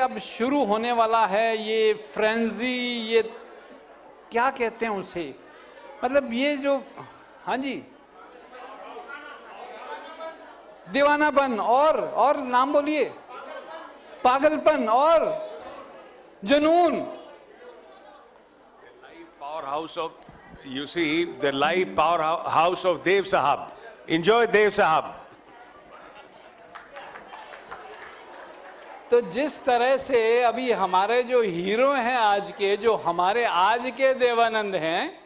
अब शुरू होने वाला है ये फ्रेंजी, ये क्या कहते हैं उसे, मतलब ये जो, हाँ जी, दीवानापन और नाम बोलिए, पागलपन और जुनून। Power house of, you see the live powerhouse of Dev Sahab. Enjoy Dev Sahab. तो जिस तरह से अभी हमारे जो हीरो हैं आज के, जो हमारे आज के देवानंद हैं,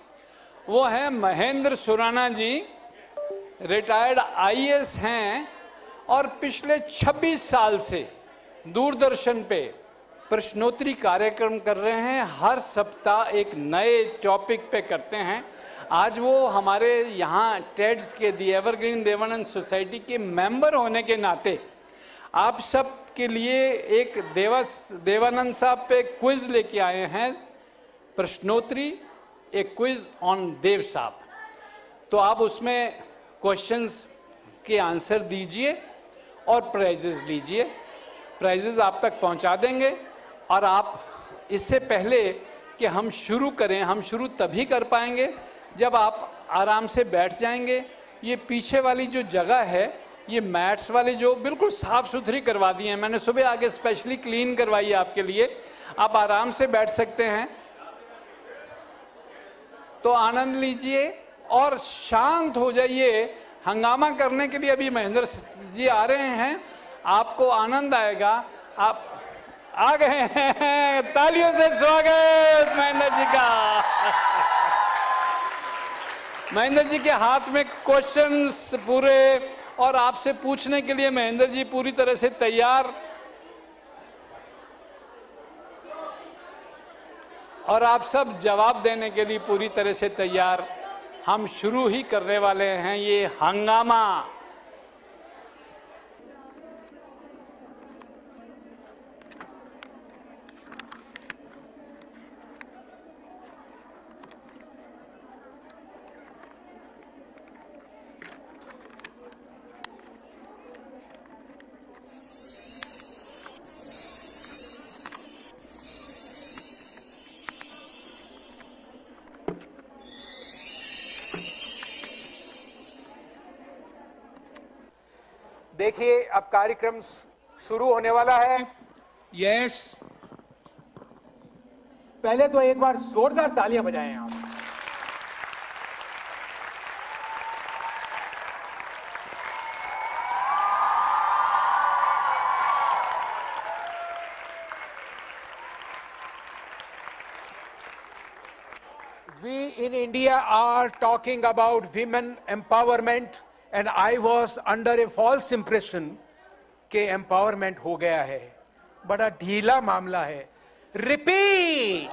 वो हैं महेंद्र सुराना जी, रिटायर्ड आईएएस हैं और पिछले 26 साल से दूरदर्शन पे प्रश्नोत्तरी कार्यक्रम कर रहे हैं। हर सप्ताह एक नए टॉपिक पे करते हैं। आज वो हमारे यहाँ टेड्स के दी एवरग्रीन देवानंद सोसाइटी के मेंबर होने के नाते आप सब के लिए एक देवानंद साहब पे क्विज लेके आए हैं, प्रश्नोत्तरी, एक क्विज ऑन देव साहब। तो आप उसमें क्वेश्चंस के आंसर दीजिए और प्राइजेस लीजिए। प्राइजेस आप तक पहुंचा देंगे। और आप इससे पहले कि हम शुरू करें, हम शुरू तभी कर पाएंगे जब आप आराम से बैठ जाएंगे। ये पीछे वाली जो जगह है, ये मैट्स वाली जो बिल्कुल साफ़ सुथरी करवा दी हैं, मैंने सुबह आके स्पेशली क्लीन करवाई है आपके लिए। आप आराम से बैठ सकते हैं, तो आनंद लीजिए और शांत हो जाइए। हंगामा करने के लिए अभी महेंद्र जी आ रहे हैं, आपको आनंद आएगा। आप आ गए हैं, तालियों से स्वागत महेंद्र जी का। महेंद्र जी के हाथ में क्वेश्चंस पूरे, और आपसे पूछने के लिए महेंद्र जी पूरी तरह से तैयार, और आप सब जवाब देने के लिए पूरी तरह से तैयार। हम शुरू ही करने वाले हैं ये हंगामा। देखिए, अब कार्यक्रम शुरू होने वाला है। यस, पहले तो एक बार जोरदार तालियां बजाएं आप। We in India are talking about women empowerment. And I was under a false impression कि एम्पावरमेंट हो गया है। बड़ा ढीला मामला है। रिपीट।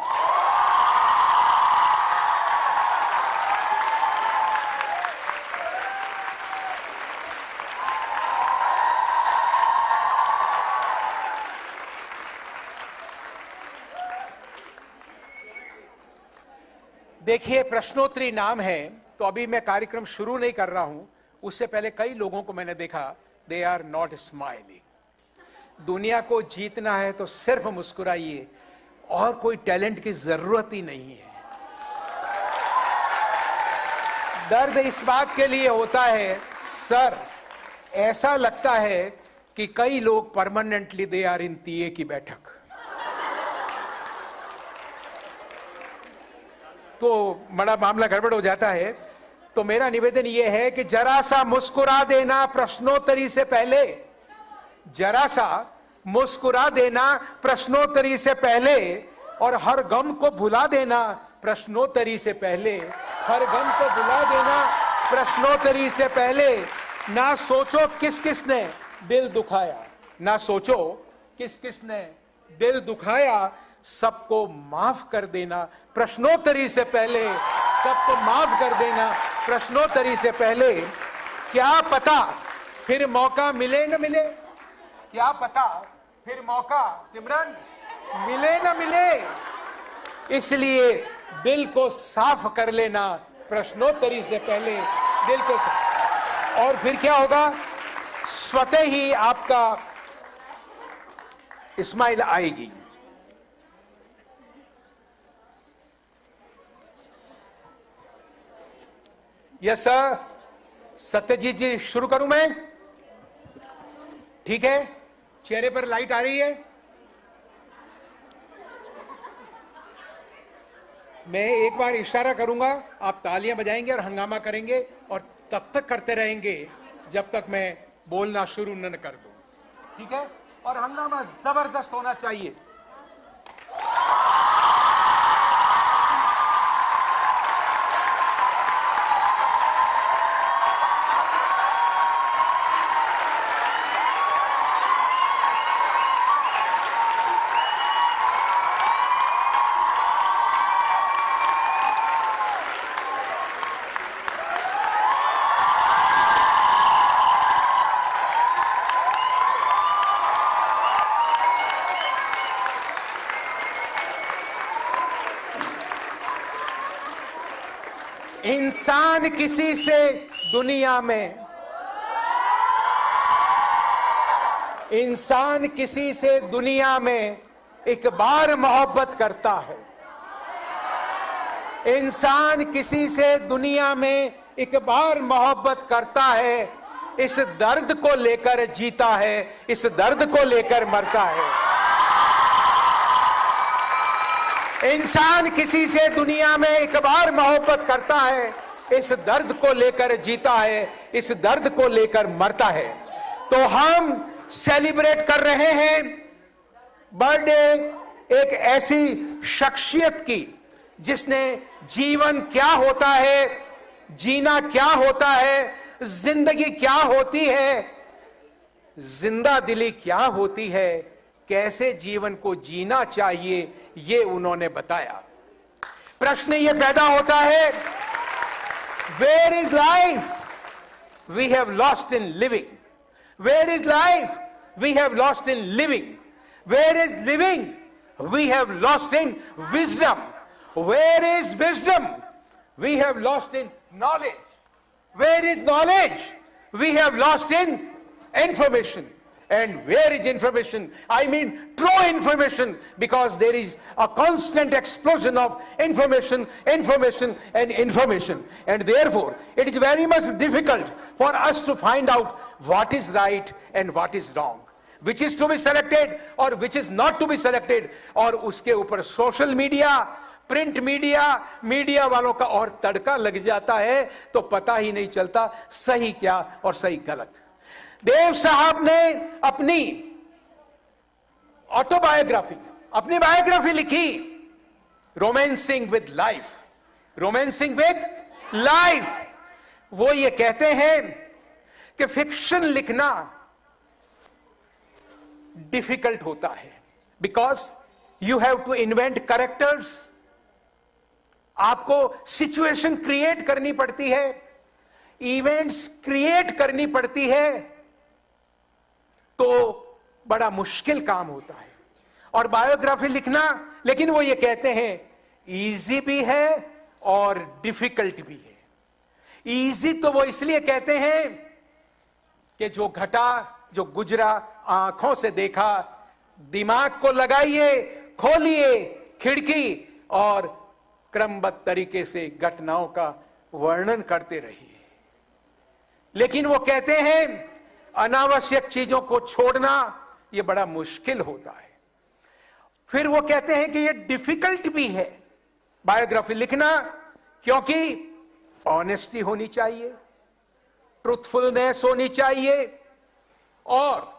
देखिए, प्रश्नोत्तरी नाम है, तो अभी मैं कार्यक्रम शुरू नहीं कर रहा हूं। उससे पहले कई लोगों को मैंने देखा, दे आर नॉट स्माइलिंग। दुनिया को जीतना है तो सिर्फ मुस्कुराइए, और कोई टैलेंट की जरूरत ही नहीं है। दर्द इस बात के लिए होता है सर, ऐसा लगता है कि कई लोग permanently they are in TA की बैठक। तो बड़ा मामला गड़बड़ हो जाता है। तो मेरा निवेदन यह है कि जरा सा मुस्कुरा देना प्रश्नोत्तरी से पहले, जरा सा मुस्कुरा देना प्रश्नोत्तरी से पहले, और हर गम को भुला देना प्रश्नोत्तरी से पहले, हर गम को भुला देना प्रश्नोत्तरी से पहले। ना सोचो किस किस ने दिल दुखाया, ना सोचो किस किस ने दिल दुखाया, सबको माफ कर देना प्रश्नोत्तरी से पहले, सबको माफ कर देना प्रश्नोत्तरी से पहले। क्या पता फिर मौका मिले न मिले, क्या पता फिर मौका, सिमरन, मिले न मिले। इसलिए दिल को साफ कर लेना प्रश्नोत्तरी से पहले, दिल को साफ। और फिर क्या होगा, स्वतः ही आपका स्माइल आएगी। यस सर, सत्यजीत जी शुरू करूं मैं? ठीक है, चेहरे पर लाइट आ रही है। मैं एक बार इशारा करूंगा, आप तालियां बजाएंगे और हंगामा करेंगे और तब तक करते रहेंगे जब तक मैं बोलना शुरू न कर दूं, ठीक है? और हंगामा जबरदस्त होना चाहिए। इंसान किसी से दुनिया में, इंसान किसी से दुनिया में एक बार मोहब्बत करता है। इंसान किसी से दुनिया में एक बार मोहब्बत करता है, इस दर्द को लेकर जीता है, इस दर्द को लेकर मरता है। इंसान किसी से दुनिया में एक बार मोहब्बत करता है, इस दर्द को लेकर जीता है, इस दर्द को लेकर मरता है। तो हम सेलिब्रेट कर रहे हैं बर्थडे एक ऐसी शख्सियत की जिसने जीवन क्या होता है, जीना क्या होता है, जिंदगी क्या होती है, जिंदा दिली क्या होती है, कैसे जीवन को जीना चाहिए, ये उन्होंने बताया। प्रश्न ये पैदा होता है, where is life? We have lost in living. Where is life? We have lost in living. Where is living? We have lost in wisdom. Where is wisdom? We have lost in knowledge. Where is knowledge? We have lost in information. And where is information? I mean true information, because there is a constant explosion of information, information and information. And therefore, it is very much difficult for us to find out what is right and what is wrong. Which is to be selected or which is not to be selected. और उसके ऊपर social media, print media, media वालों का और तड़का लग जाता है, तो पता ही नहीं चलता सही क्या और सही गलत। देव साहब ने अपनी ऑटोबायोग्राफी, अपनी बायोग्राफी लिखी, romancing with life. Romancing with life. वो ये कहते हैं कि फिक्शन लिखना डिफिकल्ट होता है, because you have to invent characters. आपको सिचुएशन क्रिएट करनी पड़ती है, इवेंट्स क्रिएट करनी पड़ती है, तो बड़ा मुश्किल काम होता है। और बायोग्राफी लिखना, लेकिन वो ये कहते हैं, इजी भी है और डिफिकल्ट भी है। इजी तो वो इसलिए कहते हैं कि जो घटा, जो गुजरा, आंखों से देखा, दिमाग को लगाइए, खोलिए खिड़की और क्रमबद्ध तरीके से घटनाओं का वर्णन करते रहिए। लेकिन वो कहते हैं अनावश्यक चीजों को छोड़ना ये बड़ा मुश्किल होता है। फिर वो कहते हैं कि ये डिफिकल्ट भी है बायोग्राफी लिखना, क्योंकि ऑनेस्टी होनी चाहिए, ट्रूथफुलनेस होनी चाहिए, और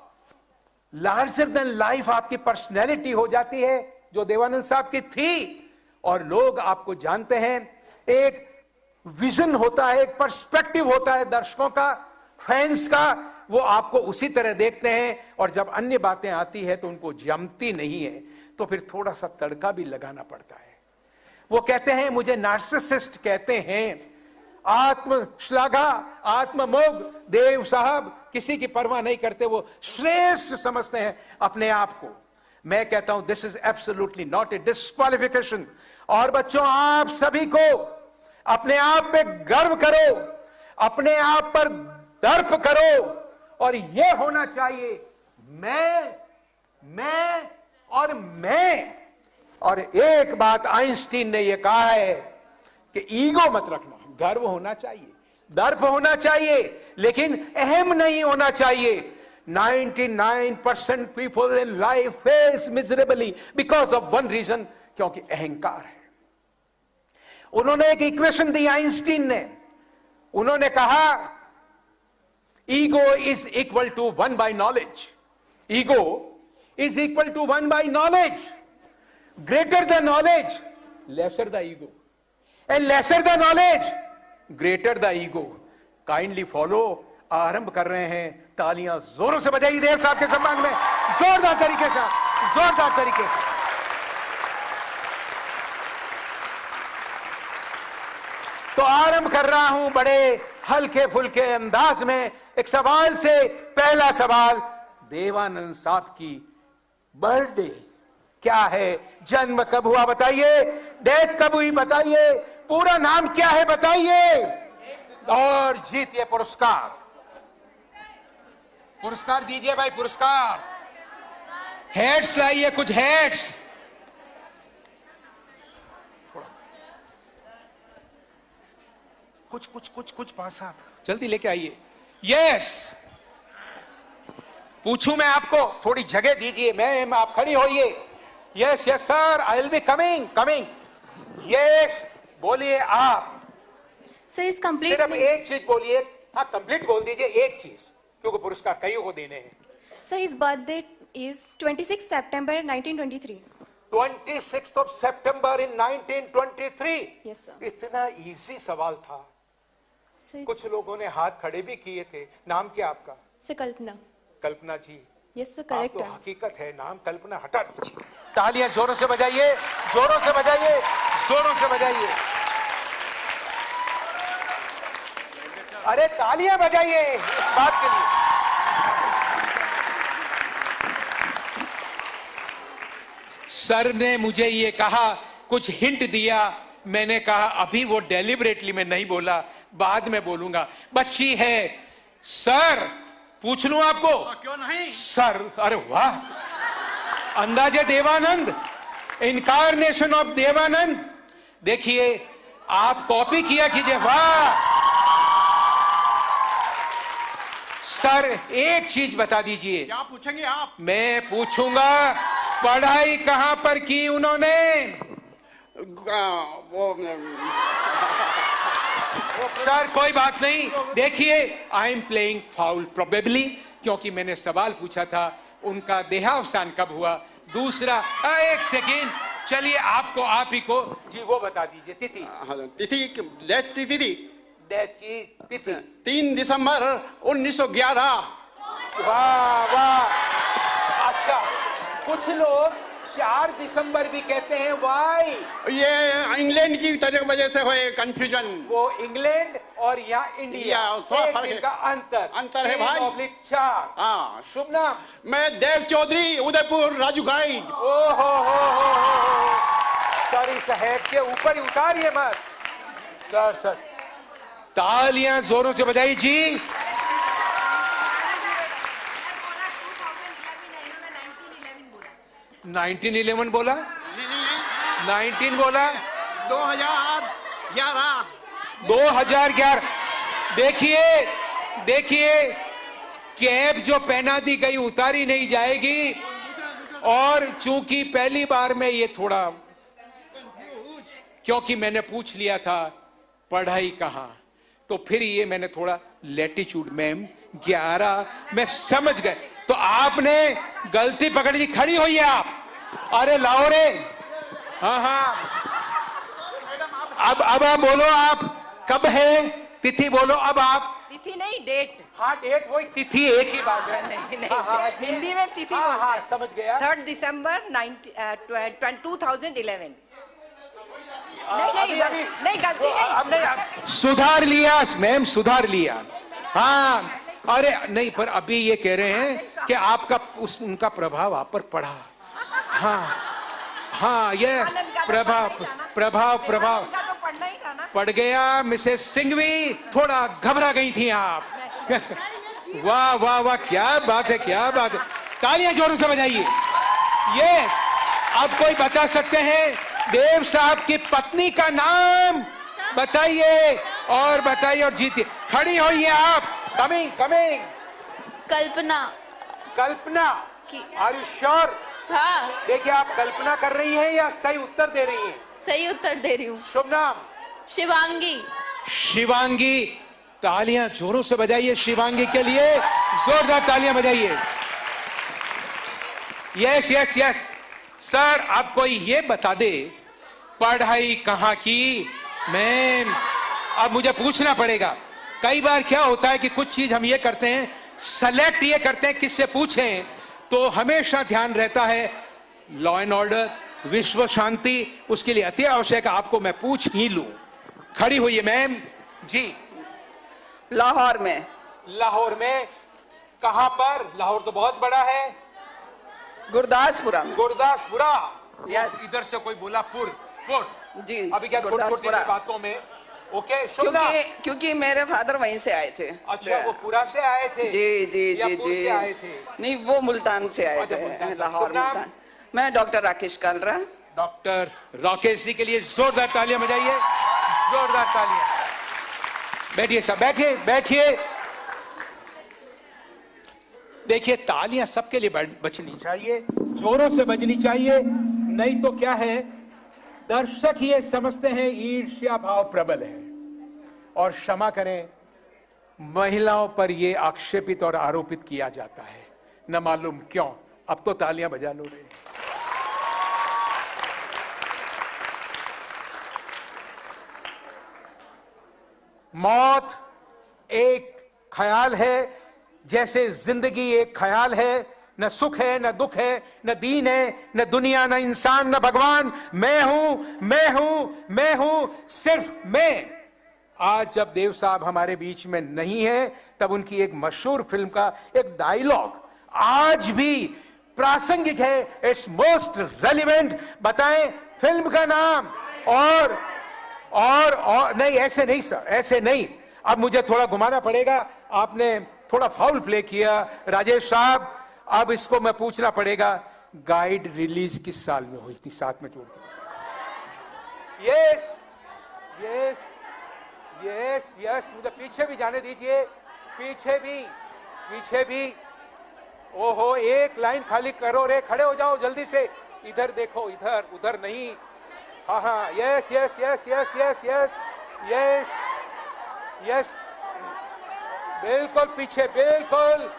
लार्जर देन लाइफ आपकी पर्सनैलिटी हो जाती है, जो देवानंद साहब की थी। और लोग आपको जानते हैं, एक विजन होता है, एक पर्सपेक्टिव होता है दर्शकों का, फैंस का, वो आपको उसी तरह देखते हैं। और जब अन्य बातें आती है तो उनको जमती नहीं है, तो फिर थोड़ा सा तड़का भी लगाना पड़ता है। वो कहते हैं, मुझे नार्सिसिस्ट कहते हैं, आत्म श्लाघा, आत्ममोग। देव साहब किसी की परवाह नहीं करते, वो श्रेष्ठ समझते हैं अपने आप को। मैं कहता हूं this is absolutely not a disqualification. और बच्चों, आप सभी को अपने आप पे गर्व करो, अपने आप पर दर्प करो, और यह होना चाहिए, मैं और मैं। और एक बात आइंस्टीन ने यह कहा है कि ईगो मत रखना, गर्व होना चाहिए, दर्प होना चाहिए, लेकिन अहम नहीं होना चाहिए। 99% people in life face miserably because of one reason, क्योंकि अहंकार है। उन्होंने एक इक्वेशन दी आइंस्टीन ने, उन्होंने कहा ego is equal to 1 by knowledge. Ego is equal to 1 by knowledge. Greater the knowledge lesser the ego, and lesser the knowledge greater the ego. Kindly follow. आरंभ कर रहे हैं, तालियां जोरों से बजाइए देव साहब के सम्मान में, जोरदार तरीके से, जोरदार तरीके से। तो आरंभ कर रहा हूं बड़े हल्के फुल्के अंदाज में एक सवाल से। पहला सवाल, देवानंद साहब की बर्थडे क्या है, जन्म कब हुआ बताइए, डेथ कब हुई बताइए, पूरा नाम क्या है बताइए, और जीतिए पुरस्कार। पुरस्कार दीजिए भाई, पुरस्कार। हेड्स लाइए, कुछ हेड्स। कुछ पास आप जल्दी लेके आइए। यस, पूछूं मैं आपको, थोड़ी जगह दीजिए। मैम आप खड़ी होइए। Yes yes sir, I will be coming. Yes, बोलिए आप। सर इस कंप्लीट सिर्फ एक चीज बोलिए। हाँ, कंप्लीट बोल दीजिए एक चीज, क्योंकि पुरस्कार कईयों को देने हैं। सर इस birthday is 26 September 1923। 26 of September in 1923। Yes sir. इतना इजी सवाल था, कुछ लोगों ने हाथ खड़े भी किए थे। नाम क्या आपका? सर कल्पना। कल्पना जी। यस सर, आप करेक्ट तो है। हकीकत है, नाम कल्पना हटा दीजिए। तालियां जोरों से बजाइए, जोरों से बजाइए, जोरों से बजाइए। अरे तालियां बजाइए इस बात के लिए। सर ने मुझे ये कहा, कुछ हिंट दिया, मैंने कहा अभी वो डेलिबरेटली मैं नहीं बोला, बाद में बोलूंगा। बच्ची है सर, पूछ लूं आपको? क्यों नहीं सर? अरे वाह, अंदाजे देवानंद, इनकारनेशन ऑफ देवानंद। देखिए आप कॉपी किया कीजिए। वाह सर, एक चीज बता दीजिए। क्या पूछेंगे आप? मैं पूछूंगा, पढ़ाई कहां पर की उन्होंने? सर कोई बात नहीं, देखिए I am playing foul probably, क्योंकि मैंने सवाल पूछा था उनका देहावसान कब हुआ। दूसरा, एक सेकेंड, चलिए आपको, आप ही को जी वो बता दीजिए तिथि। डेथ की तिथि 3 दिसंबर 1911। वाह वाह, अच्छा कुछ लोग 4 दिसंबर भी कहते हैं, वाई? ये इंग्लैंड की वजह से हुए कंफ्यूजन। वो इंग्लैंड और यहाँ इंडिया, एक दिन का अंतर है भाई। 4। हाँ, शुभ नाम? मैं देव चौधरी, उदयपुर, राजू गाइड। ओहो हो, सर इस हेड के ऊपर ही उतारिए मत। सर तालियां जोरों से बजाइए जी। 1911 बोला, 19 बोला, 2011। देखिए कैप जो पहना दी गई उतारी नहीं जाएगी, और चूंकि पहली बार में ये थोड़ा, क्योंकि मैंने पूछ लिया था पढ़ाई कहां, तो फिर ये मैंने थोड़ा लैटिट्यूड, मैम 11 मैं समझ गए, तो आपने गलती पकड़ ली। खड़ी होइए आप, अरे लाओ रे। हाँ, अब आप बोलो, आप कब है तिथि बोलो अब आप। तिथि नहीं, डेट। हाँ डेट, वही तिथि एक ही बात है। नहीं, हाँ, हिंदी में तिथि हाँ, बोलते हैं। समझ गया। 3 दिसंबर 2011। अभी नहीं, गलती नहीं। सुधार लिया मैम, सुधार लिया। हाँ, अरे नहीं, पर अभी ये कह रहे हैं कि आपका उनका प्रभाव आप पर पड़ा। हाँ, यस, प्रभाव उनका तो पढ़ना ही था ना। पड़ गया। मिसेस सिंघवी थोड़ा घबरा गई थी आप। वाह वाह वाह, क्या बात है, क्या बात है। तालियां जोरों से बजाइए। यस, अब कोई बता सकते हैं देव साहब की पत्नी का नाम बताइए और बताइए और जीतिए। खड़ी होइए आप। Coming coming. कल्पना। कल्पना, की- आर यू श्योर? हाँ, देखिए, आप कल्पना कर रही हैं या सही उत्तर दे रही हैं? सही उत्तर दे रही हूँ। शुभ नाम? शिवांगी। शिवांगी। तालियां जोरों से बजाइए शिवांगी के लिए, जोरदार तालियां बजाइए। Yes yes yes. सर, आप कोई ये बता दे पढ़ाई कहाँ की? मैम, अब मुझे पूछना पड़ेगा। कई बार क्या होता है कि कुछ चीज हम ये करते हैं, सेलेक्ट ये करते हैं किससे पूछें, तो हमेशा ध्यान रहता है लॉ एंड ऑर्डर, विश्व शांति, उसके लिए अति आवश्यक है आपको मैं पूछ ही लूं। खड़ी हुई है मैम जी। लाहौर में। लाहौर में? कहां पर? लाहौर तो बहुत बड़ा है। गुरदासपुरा में। गुरदासपुरा। यस। इधर से कोई बोला पुर पुर। जी, अभी क्या छोटी छोटी गुरदासपुरा। बातों में? ओके, शुभ नाम? क्योंकि मेरे फादर वहीं से आए थे। अच्छा, वो पुरा से आए थे? जी जी या जी पुर जी। से आए थे? नहीं, वो मुल्तान से आए अच्छा, मुल्तान थे, से। लाहौर शुभ नाम? मुल्तान। मैं डॉक्टर राकेश कालरा। डॉक्टर राकेश जी के लिए जोरदार तालियां बजाइए, जोरदार तालियां। बैठिए सब, बैठिए बैठिए। देखिए, तालियां सबके लिए बजनी चाहिए, जोरों से बजनी चाहिए, नहीं तो क्या है, दर्शक ये समझते हैं ईर्ष्या भाव प्रबल है। और क्षमा करें, महिलाओं पर ये आक्षेपित और आरोपित किया जाता है, न मालूम क्यों। अब तो तालियां बजा लो रे। मौत एक ख्याल है, जैसे जिंदगी एक ख्याल है। न सुख है, न दुख है, न दीन है, न दुनिया, न इंसान, न भगवान। मैं हूं, मैं हूं, मैं हूं, सिर्फ मैं। आज जब देव साहब हमारे बीच में नहीं है, तब उनकी एक मशहूर फिल्म का एक डायलॉग आज भी प्रासंगिक है। It's most relevant. बताएं फिल्म का नाम। और नहीं, ऐसे नहीं सर, ऐसे नहीं। अब मुझे थोड़ा घुमाना पड़ेगा, आपने थोड़ा फाउल प्ले किया राजेश साहब। अब इसको मैं पूछना पड़ेगा, गाइड रिलीज किस साल में हुई थी? 7 में जोड़ दी। Yes yes yes yes. मुझे पीछे भी जाने दीजिए, पीछे भी। ओहो, एक लाइन खाली करो रे, खड़े हो जाओ जल्दी से। इधर देखो, इधर, उधर नहीं। हाँ हाँ, yes yes yes yes yes yes yes yes. बिल्कुल पीछे, बिल्कुल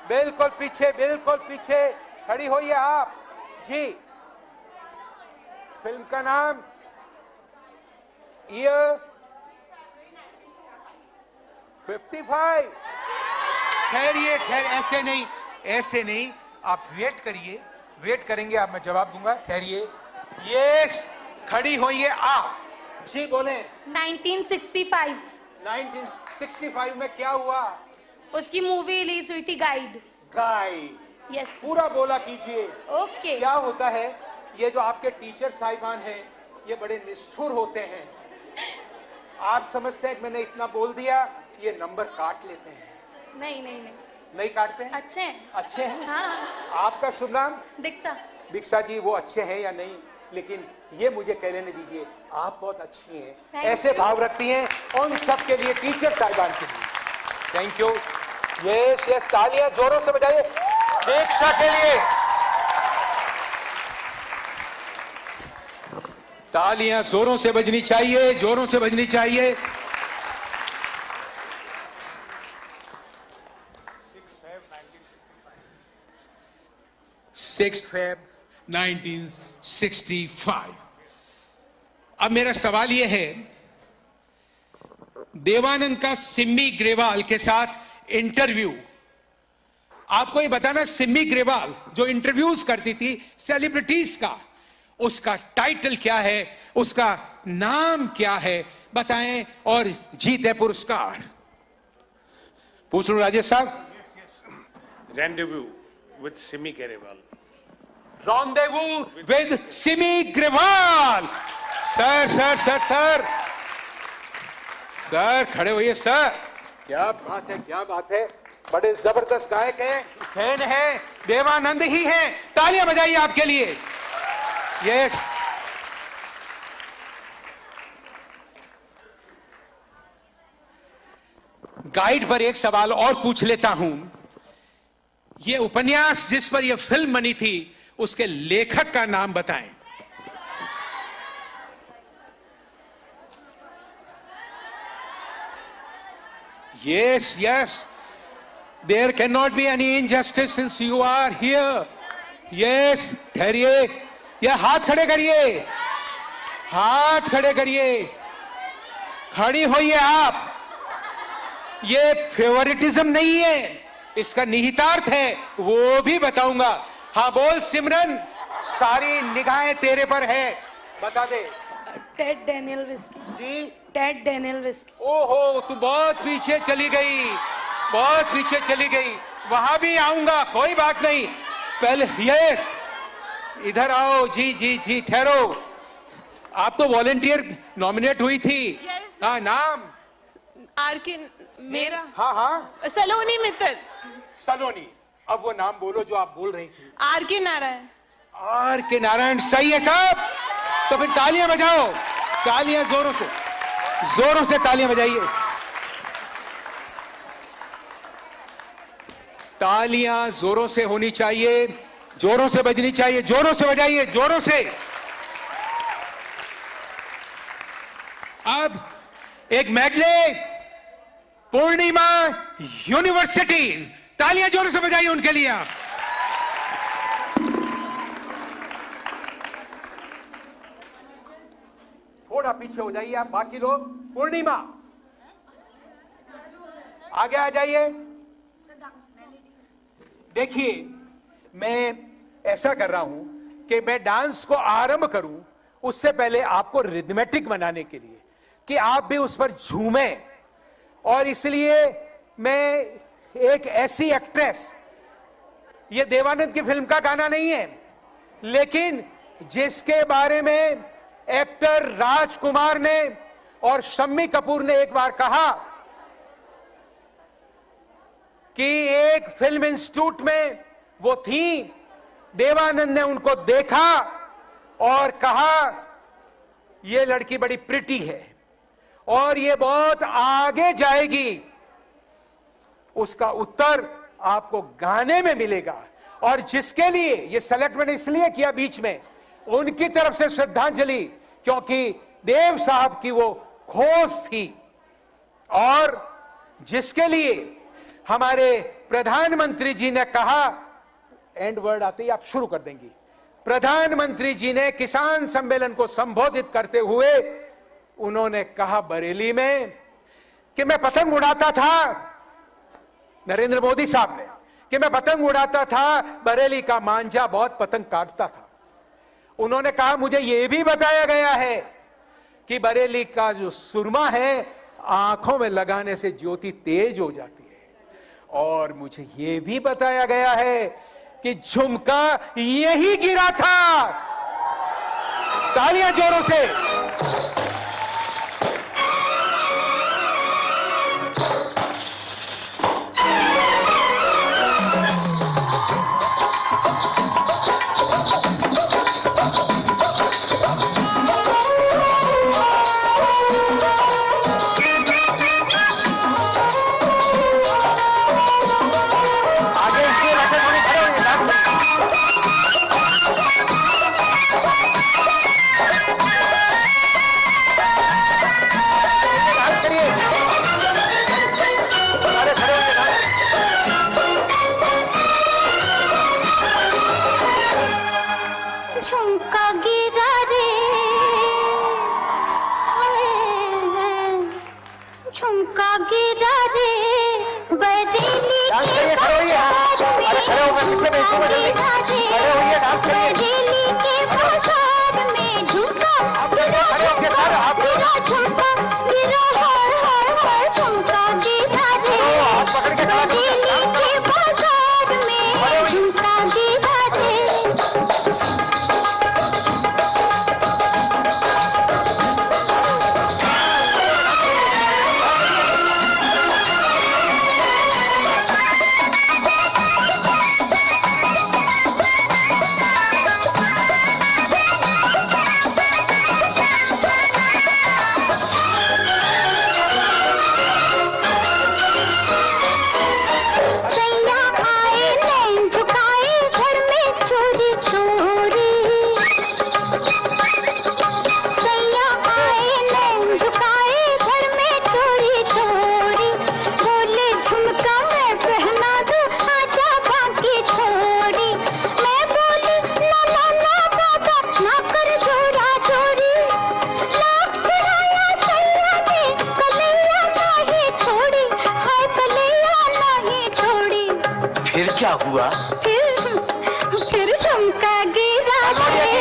बिल्कुल पीछे, बिल्कुल पीछे। खड़ी होइए आप जी। फिल्म का नाम? ईयर 55। ठहरिए, ऐसे नहीं, ऐसे नहीं। आप वेट करिए, वेट करेंगे आप, मैं जवाब दूंगा। ठहरिए। यस, खड़ी होइए आप जी। बोले 1965। 1965 में क्या हुआ? उसकी मूवी रिलीज हुई थी, गाइड। गाइड। यस। पूरा बोला कीजिए। ओके। क्या होता है, ये जो आपके टीचर साहिबान हैं, ये बड़े निष्ठुर होते हैं। आप समझते हैं कि मैंने इतना बोल दिया, ये नंबर काट लेते हैं। नहीं नहीं नहीं, नहीं काटते हैं? अच्छे हैं। अच्छे हैं। हाँ। आपका शुभ नाम? दीक्षा। दीक्षा जी, वो अच्छे हैं या नहीं, लेकिन ये मुझे कह लेने दीजिए, आप बहुत अच्छी हैं। Thank ऐसे you. भाव रखती हैं उन सब के लिए, टीचर साहिबान के लिए। Thank you. यस यस, तालियां जोरों से बजाइए दीक्षा के लिए। तालियां जोरों से बजनी चाहिए, जोरों से बजनी चाहिए। 6 Feb 1965। अब मेरा सवाल यह है, देवानंद का सिम्मी ग्रेवाल के साथ इंटरव्यू, आपको ये बताना, सिम्मी ग्रेवाल जो इंटरव्यूज करती थी सेलिब्रिटीज का, उसका टाइटल क्या है, उसका नाम क्या है, बताएं और जीते पुरस्कार। पूछ लो राजेश साहब। Rendezvous with Simi Grewal. Rendezvous with Simi Grewal। Sir sir sir sir sir, खड़े होइए सर। क्या बात है, क्या बात है। बड़े जबरदस्त गायक हैं, फैन हैं, देवानंद ही हैं। तालियां बजाइए आपके लिए। यस, गाइड पर एक सवाल और पूछ लेता हूं। ये उपन्यास जिस पर यह फिल्म बनी थी, उसके लेखक का नाम बताएं। Yes, yes. There cannot be any injustice since you are here. Yes, ठहरिए। ये हाथ खड़े करिए, हाथ खड़े करिए, खड़ी होइए आप। ये फेवरिटिज्म नहीं है, इसका निहितार्थ है, वो भी बताऊंगा। हाँ बोल सिमरन, सारी निगाहें तेरे पर है, बता दे। टेड डेनियल विस्की जी, टेड डेनियल विस्की। ओहो, तू बहुत पीछे चली गई, बहुत पीछे चली गई। वहां भी आऊंगा, कोई बात नहीं। पहले यस, इधर आओ। जी जी जी, ठहरो। आप तो वॉलेंटियर नॉमिनेट हुई थी। हाँ, नाम? आर के मेरा हाँ हाँ, सलोनी मित्तल। सलोनी। अब वो नाम बोलो जो आप बोल रही थी। आर के नारायण। आर के नारायण, सही है साहब। तो फिर तालियां बजाओ, तालियां जोरों से, जोरों से तालियां बजाइए। तालियां जोरों से होनी चाहिए, जोरों से बजनी चाहिए, जोरों से बजाइए, जोरों से। अब एक मेडले, पूर्णिमा यूनिवर्सिटी, तालियां जोरों से बजाइए उनके लिए आप। थोड़ा पीछे हो जाइए आप, बाकी लोग। पूर्णिमा आगे आ जाइए। देखिए, मैं ऐसा कर रहा हूं कि मैं डांस को आरंभ करूं उससे पहले आपको रिदमेटिक बनाने के लिए कि आप भी उस पर झूमें। और इसलिए मैं एक ऐसी एक्ट्रेस, ये देवानंद की फिल्म का गाना नहीं है, लेकिन जिसके बारे में एक्टर राजकुमार ने और शम्मी कपूर ने एक बार कहा कि एक फिल्म इंस्टीट्यूट में वो थी, देवानंद ने उनको देखा और कहा ये लड़की बड़ी प्रिटी है और ये बहुत आगे जाएगी। उसका उत्तर आपको गाने में मिलेगा। और जिसके लिए ये सेलेक्ट मैंने इसलिए किया बीच में, उनकी तरफ से श्रद्धांजलि, क्योंकि देव साहब की वो खोज थी। और जिसके लिए हमारे प्रधानमंत्री जी ने कहा, एंड वर्ड आते ही आप शुरू कर देंगी। प्रधानमंत्री जी ने किसान सम्मेलन को संबोधित करते हुए उन्होंने कहा बरेली में कि मैं पतंग उड़ाता था, नरेंद्र मोदी साहब ने, कि मैं पतंग उड़ाता था, बरेली का मांझा बहुत पतंग काटता था। उन्होंने कहा मुझे यह भी बताया गया है कि बरेली का जो सुरमा है आंखों में लगाने से ज्योति तेज हो जाती है। और मुझे यह भी बताया गया है कि झुमका यही गिरा था। तालियां जोरों से। हुआ? फिर झुमका गिरा रे,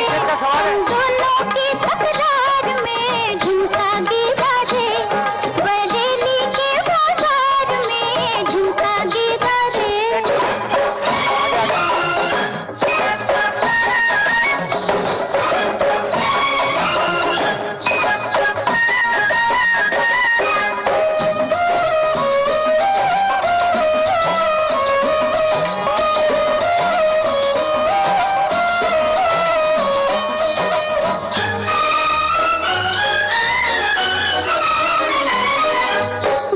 दोनों की तकरार में झुमका गिरा रे, बरेली के बाजार में झुमका गिरा रे।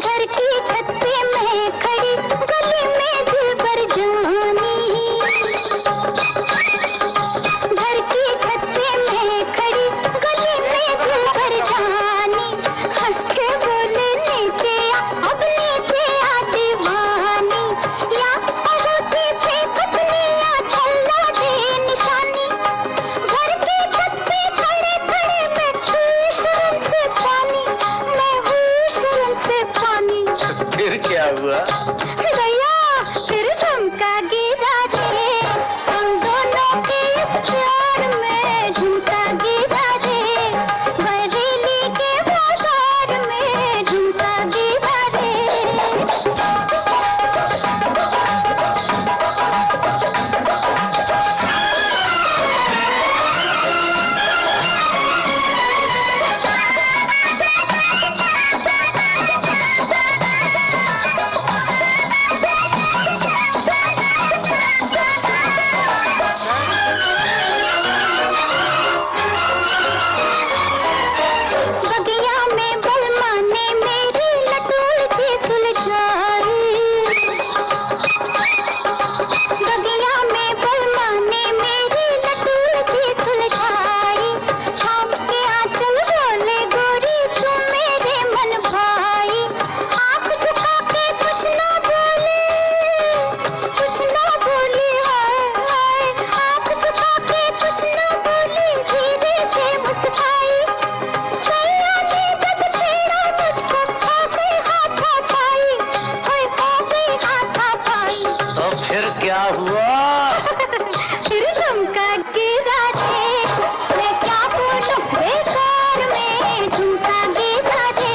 घर की छत पे मैं खड़ी, गली में दिल भर जानी। घर की छत पे मैं खड़ी, गली में दिल भर जानी। हंस के बोले नीचे आ, अब नीचे आ दीवानी। या अंगूठी पे पतली या छल्ला दे निशानी। घर की छत पे खड़े खड़े मैं हुई शर्म से पानी, मैं हुई शर्म से पानी। फिर क्या हुआ? भैया फिर झुमका गिरा रे, हम दोनों के इस प्यार में झुमका गिरा रे, बरेली के बाजार में झुमका गिरा रे। बगिया में बलमा ने मेरी लटूल सी सुलझाई। बगिया में बलमा ने मेरी लटूल सी सुलझाई। थाम के आंचल बोले गोरी तू मेरे मन भाई। आँख झुका के कुछ ना बोली, कुछ ना बोली हाय हाय। आँख झुका के कुछ ना बोली, धीरे से मुस्काई। सैया ने जब छेड़ा मुझको, हो गई हाथापाई, होय हो गई हाथापाई। तो फिर क्या हुआ? फिर झुमका गिरा रे, मैं क्या बोलूं बेकार में झुमका गिरा रे,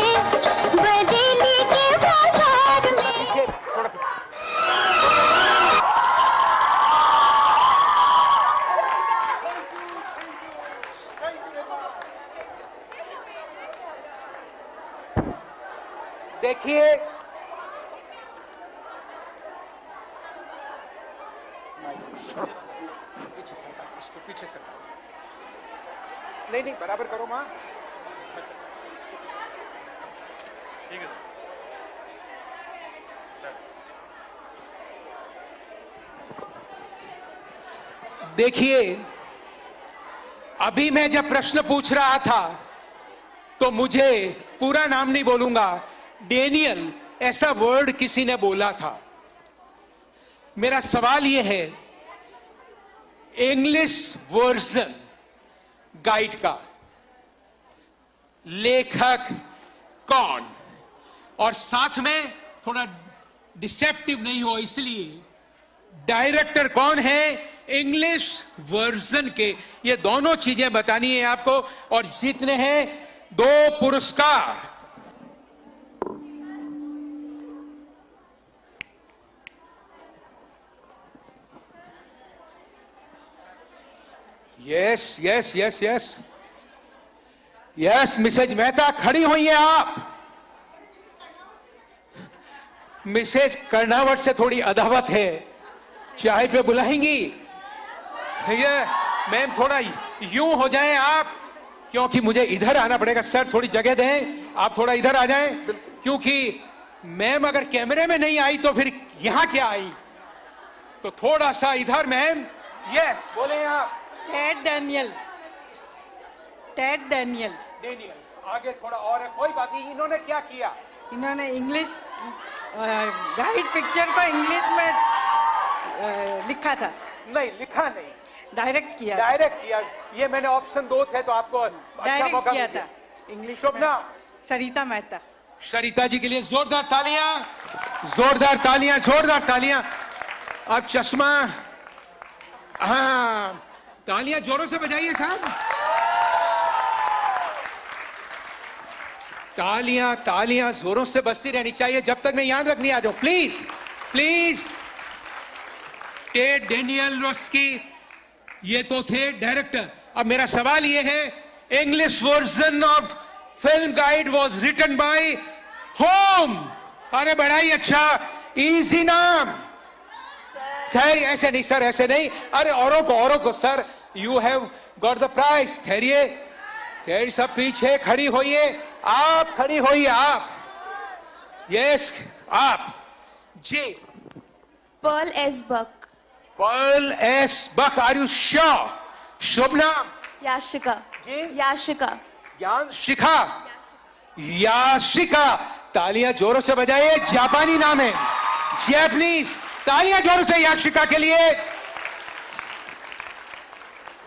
बरेली के बाजार में। देखिए पीछे सरका, इसको पीछे सरका। नहीं नहीं बराबर करो माँ। ठीक है। देखिए अभी मैं जब प्रश्न पूछ रहा था तो मुझे पूरा नाम नहीं बोलूंगा, डेनियल ऐसा वर्ड किसी ने बोला था। मेरा सवाल यह है, इंग्लिश वर्जन गाइड का लेखक कौन, और साथ में थोड़ा डिसेप्टिव नहीं हो इसलिए डायरेक्टर कौन है इंग्लिश वर्जन के, ये दोनों चीजें बतानी है आपको। और जीतने हैं 2 पुरस्कार। Yes yes yes yes yes Mrs Mehta खड़ी हुई है आप। मिसेज कर्णावत से थोड़ी अदावत है, चाय पे बुलाएंगी? ये मैम थोड़ा यूं हो जाएं आप, क्योंकि मुझे इधर आना पड़ेगा। सर थोड़ी जगह दें, आप थोड़ा इधर आ जाएं, क्योंकि मैम अगर कैमरे में नहीं आई तो फिर यहां क्या आई, तो थोड़ा सा इधर मैम। यस बोले आप। Ted Daniel, Ted Daniel. Daniel आगे थोड़ा और है, कोई बात नहीं। इन्होंने क्या किया? इन्होंने इंग्लिश गाइड पिक्चर को इंग्लिश में लिखा था। नहीं लिखा नहीं, डायरेक्ट किया। डायरेक्ट किया। ये मैंने ऑप्शन 2 थे तो आपको अच्छा डायरेक्ट मौका किया मिल था इंग्लिश। शुभ नाम? सरिता मेहता। सरिता जी के लिए जोरदार तालियां, जोरदार तालियां, जोरदार तालियां। अब चश्मा, हाँ, तालियां जोरों से बजाइए साहब। तालियां तालियां जोरों से बजती रहनी चाहिए जब तक मैं यहां तक नहीं आ जाऊं। Please please. टेड डेनियलोव्स्की ये तो थे डायरेक्टर। अब मेरा सवाल ये है, English version of film Guide was written by whom? अरे बड़ा ही अच्छा इजी नाम। ठहरिए, ऐसे नहीं सर, ऐसे नहीं। अरे औरों को sir, you have got the prize. ठहरिए, ठहरिए, सब पीछे खड़ी होइए। आप खड़ी होइए, आप। यस, आप जी। Pearl S. Buck. Pearl S Buck, are you sure? शुभ नाम? Yashika. जी? Yashika. ज्ञान शिखा, याशिका। तालियां जोरों से बजाइए, जापानी नाम है, जैपनीज। तालियां जोरों से याशिका के लिए।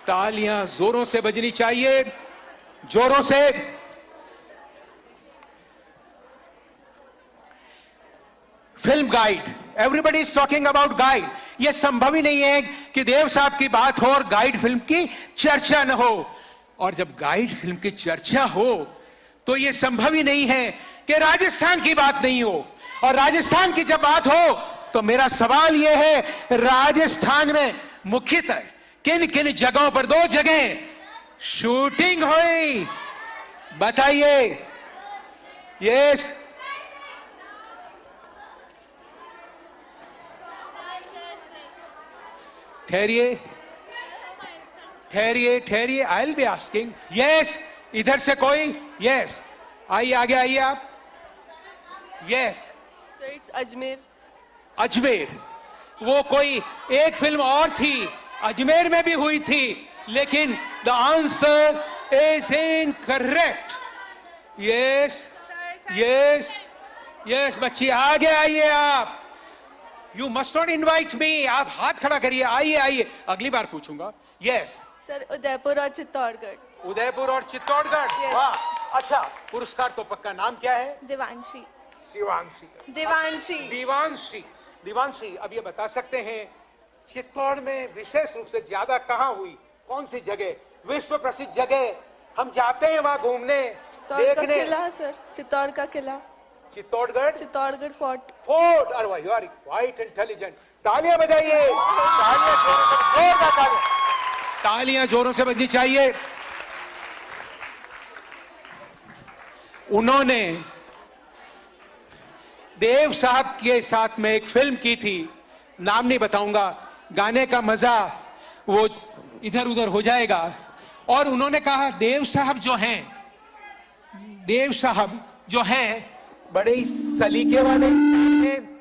तालियां जोरों से बजनी चाहिए, जोरों से। Film guide, everybody is talking about guide. यह संभव ही नहीं है कि देव साहब की बात हो और गाइड फिल्म की चर्चा न हो। और जब गाइड फिल्म की चर्चा हो तो यह संभव ही नहीं है कि राजस्थान की बात नहीं हो। और राजस्थान की जब बात हो तो मेरा सवाल यह है, राजस्थान में मुख्यतः किन किन जगहों पर, 2 जगह शूटिंग हुई, बताइए। यस, ठहरिए ठहरिए ठहरिए, I will be asking. Yes, इधर से कोई? यस, आइए, आगे आइए आप। यस, अजमेर। अजमेर। वो कोई एक फिल्म और थी, अजमेर में भी हुई थी, लेकिन the answer is incorrect. Yes yes yes, बच्ची आगे आइए आप। You must not invite me. आप हाथ खड़ा करिए, आइए आइए, अगली बार पूछूंगा। यस सर, उदयपुर और चित्तौड़गढ़। उदयपुर और चित्तौड़गढ़, Yes. वाह, अच्छा। पुरस्कार तो पक्का। नाम क्या है? देवांशी। शिवांशी। देवांशी। दीवांशी। दीवांशी, अब ये बता सकते हैं चित्तौड़ में विशेष रूप से ज्यादा कहां हुई, कौन सी जगह, विश्व प्रसिद्ध जगह हम जाते हैं वहां घूमने, चित्तौड़ का देखने? किला सर, चित्तौड़ का किला। चित्तौड़गढ़? चित्तौड़गढ़ फोर्ट। फोर्ट। अरे वाह, यू आर क्वाइट इंटेलिजेंट। तालियां बजाइए, तालियां जोरों से, जोरदार तालियां। तालियां जोरों से बजनी चाहिए। उन्होंने देव साहब के साथ में एक फिल्म की थी, नाम नहीं बताऊंगा, गाने का मजा वो इधर उधर हो जाएगा। और उन्होंने कहा, देव साहब जो हैं बड़े ही सलीके वाले इंसान हैं,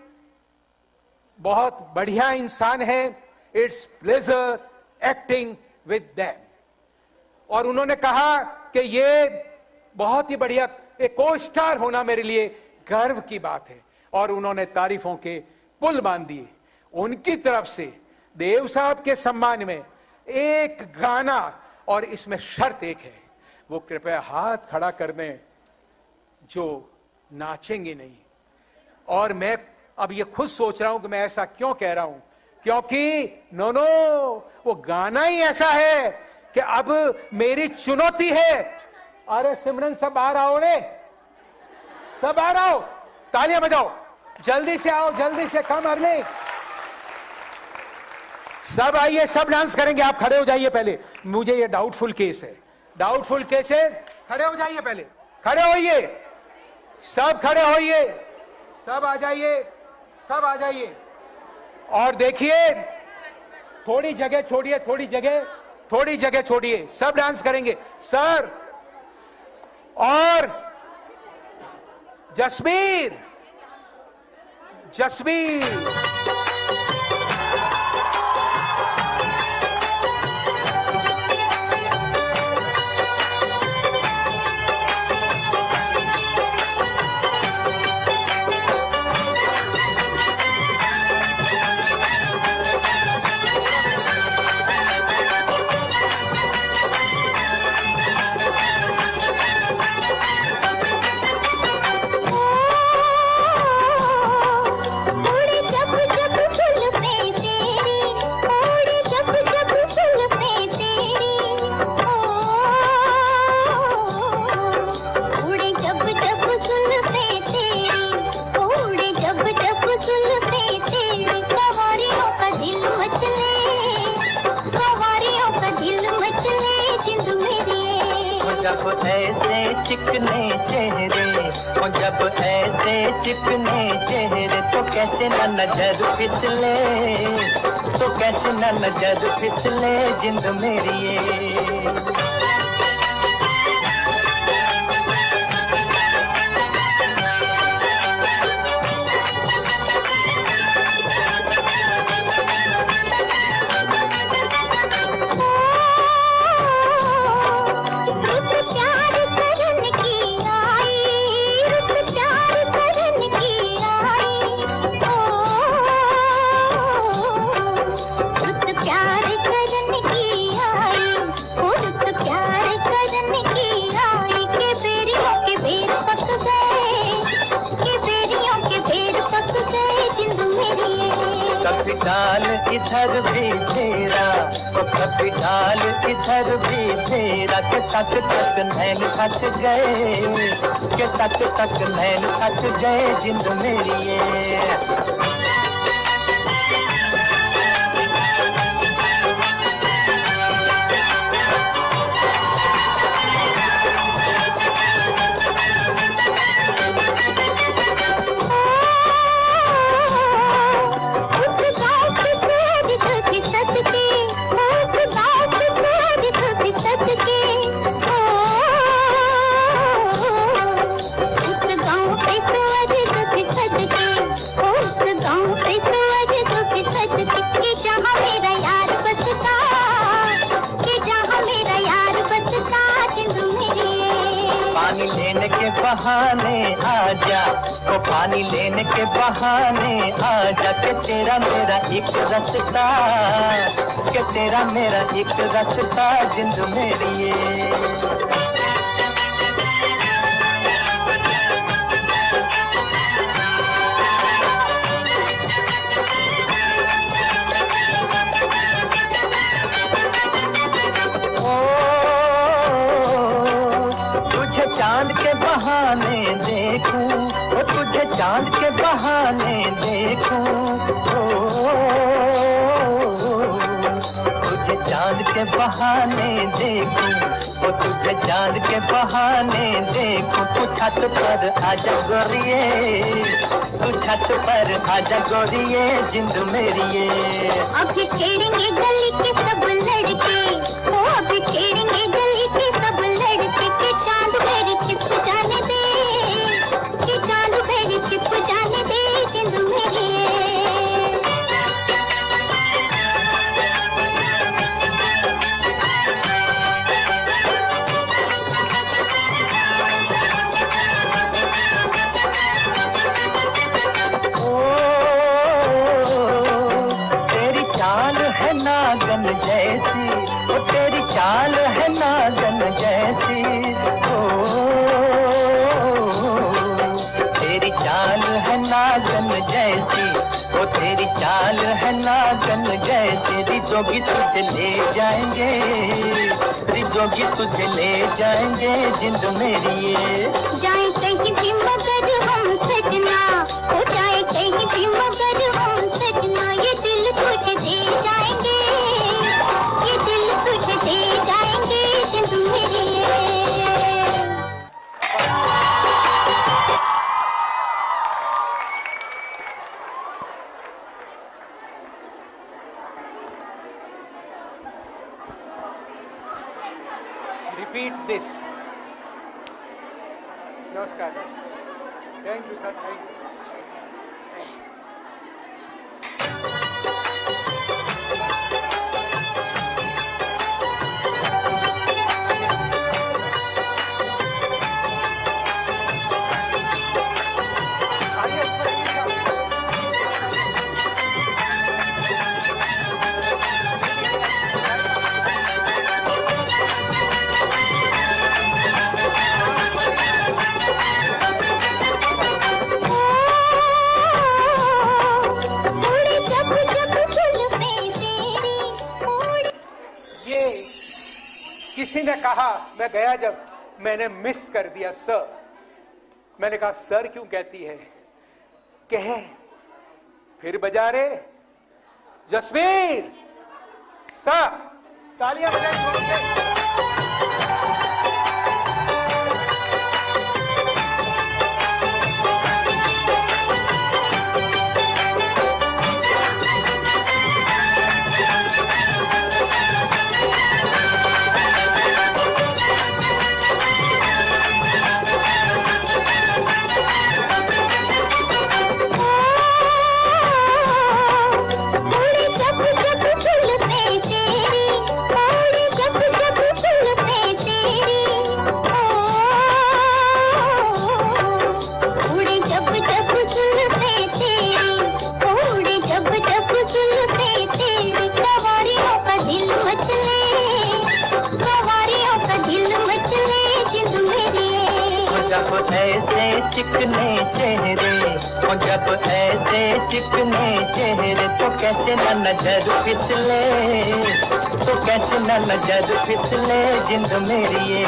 बहुत बढ़िया इंसान है। It's pleasure acting with them. और उन्होंने कहा कि ये बहुत ही बढ़िया, एक को स्टार होना मेरे लिए गर्व की बात है। और उन्होंने तारीफों के पुल बांध दिए। उनकी तरफ से देव साहब के सम्मान में एक गाना, और इसमें शर्त एक है, वो कृपया हाथ खड़ा कर दें जो नाचेंगे नहीं। और मैं अब ये खुद सोच रहा हूं कि मैं ऐसा क्यों कह रहा हूं, क्योंकि नो वो गाना ही ऐसा है कि अब मेरी चुनौती है। अरे सिमरन, सब बाहर आओ रे, सब बाहर आओ, तालियां बजाओ, जल्दी से आओ, जल्दी से, कम अर्ली। सब आइए, सब डांस करेंगे। आप खड़े हो जाइए पहले, मुझे ये डाउटफुल केस है, डाउटफुल केस है। खड़े हो जाइए पहले, खड़े होइए, सब खड़े होइए, सब आ जाइए, सब आ जाइए। और देखिए, थोड़ी जगह छोड़िए, थोड़ी जगह छोड़िए, सब डांस करेंगे सर। और जसबीर, उड़े जब जब उड़े जब जब जुल्फे तेरी, उड़े जब जब जुल्फे तेरी, सवारियों का दिल मचले, सवारियों का दिल मचले जिंद मेरी। जब ऐसे चिकने चेहरे, जब ऐसे चिकने चेहरे, तो कैसे न नजर फिसले, तो कैसे न नजर फिसले जिंद मेरी ये। रुत प्यार करन की आई, रुत प्यार करन की आई, रुत प्यार करन की आई, रुत प्यार करन की आई, के बेरियों के बेर पक गए, के बेरियों के बेर पक गए जिंद मेरी। कभी डाल इधर भी तेरा, कभी डाल इधर भी तेरा, के तक तक नैन थक गए, के तक तक नैन थक गए जिंद मेरी ये। उस गाँव के सैद के सदके, उस गाँव के सैद के सदके, उस गाँव पे सैद के सदके, उस गाँव पे सैद के सदके, कि जहाँ मेरा यार बसता, कि जहाँ मेरा यार बसता जिंद मेरी। पानी लेने के बहाने आजा, ओ पानी लेने के बहाने आजा, के तेरा मेरा एक रास्ता, के तेरा मेरा एक रास्ता जिंद मेरी ये। तुझे चांद के बहाने देखूं, ओ तुझे चांद के बहाने देखूं, तुझे चांद के बहाने देखूं, ओ तुझे चांद के बहाने देखूं, तू छत पर आजा गोरिये, तू छत पर आजा गोरिये जिंद मेरी ये। अभी छेड़ेंगे गली के सब लड़के, ओ अभी छेड़ेंगे गली के सब लड़के, के चांद मेरी छिप जाने दे, के चांद मेरी छिप जाने दे जिंद मेरी। तेरी चाल है नागन जैसी, ओ तेरी चाल है नागन जैसी, तेरी चाल है नागन जैसी, ओ तेरी चाल है नागन जैसी, रिजोगी तुझे ले जाएंगे, रिजोगी तुझे ले जाएंगे जिंद मेरी ये। जाए कहीं भी मगर हम सजना, हो जाए कहीं भी मगर हम सजना, ये दिल तुझे दे जाएंगे, ये दिल तुझे दे जाएंगे जिंद मेरी। Repeat this. Namaskar. Thank you, sir. Thank you. किसी ने कहा, मैं गया जब, मैंने मिस कर दिया सर। मैंने कहा सर क्यों कहती है? कहे फिर बजा रे जसवीर सर। तालियां बजाएं। चिकने चेहरे, और जब ऐसे चिकने चेहरे तो कैसे न नजर फिसले, तो कैसे न नजर फिसले जिंद मेरी ये।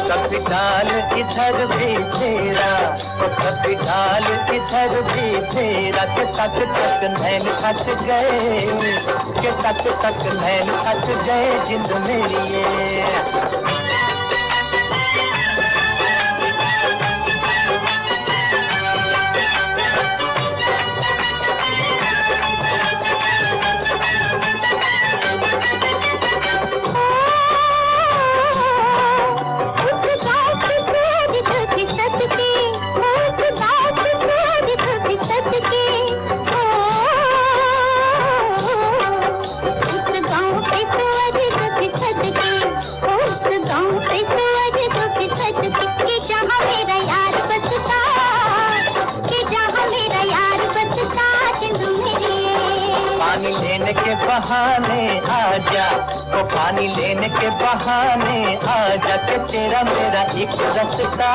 कभी डाल इधर भी फेरा, कभी डाल इधर भी फेरा, के तक तक नैन थक गए, के तक तक नैन थक गए जिंद मेरी ये। पानी लेने के बहाने आजा, तो पानी लेने के बहाने आजा, के तेरा मेरा एक रास्ता,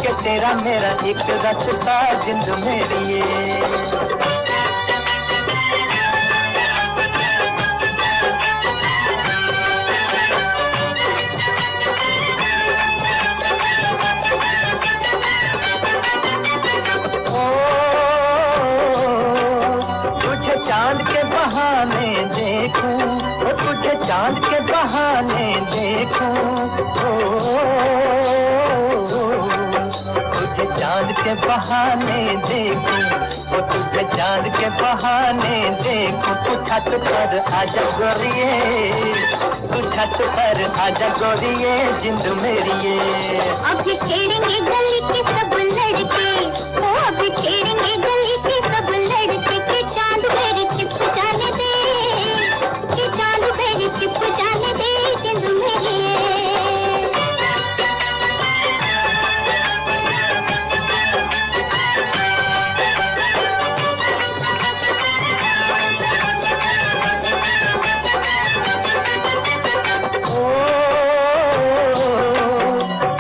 के तेरा मेरा एक रास्ता जिंद मेरी ये। चांद के बहाने देखूं, ओ तुझे चांद के बहाने देखूं, तुझे चांद के बहाने देखूं, ओ तुझे चांद के बहाने देखूं। तू छत पर आजा गोरिये, तू छत पर आजा गोरिये जिंद मेरी ये। अभी छेड़ेंगे गली के सब लड़के, ओ अभी छेड़ेंगे गली के सब लड़के, के चांद मेरी छिप जाने दे, के चांद मेरी छिप जाने दे जिंद मेरी ये।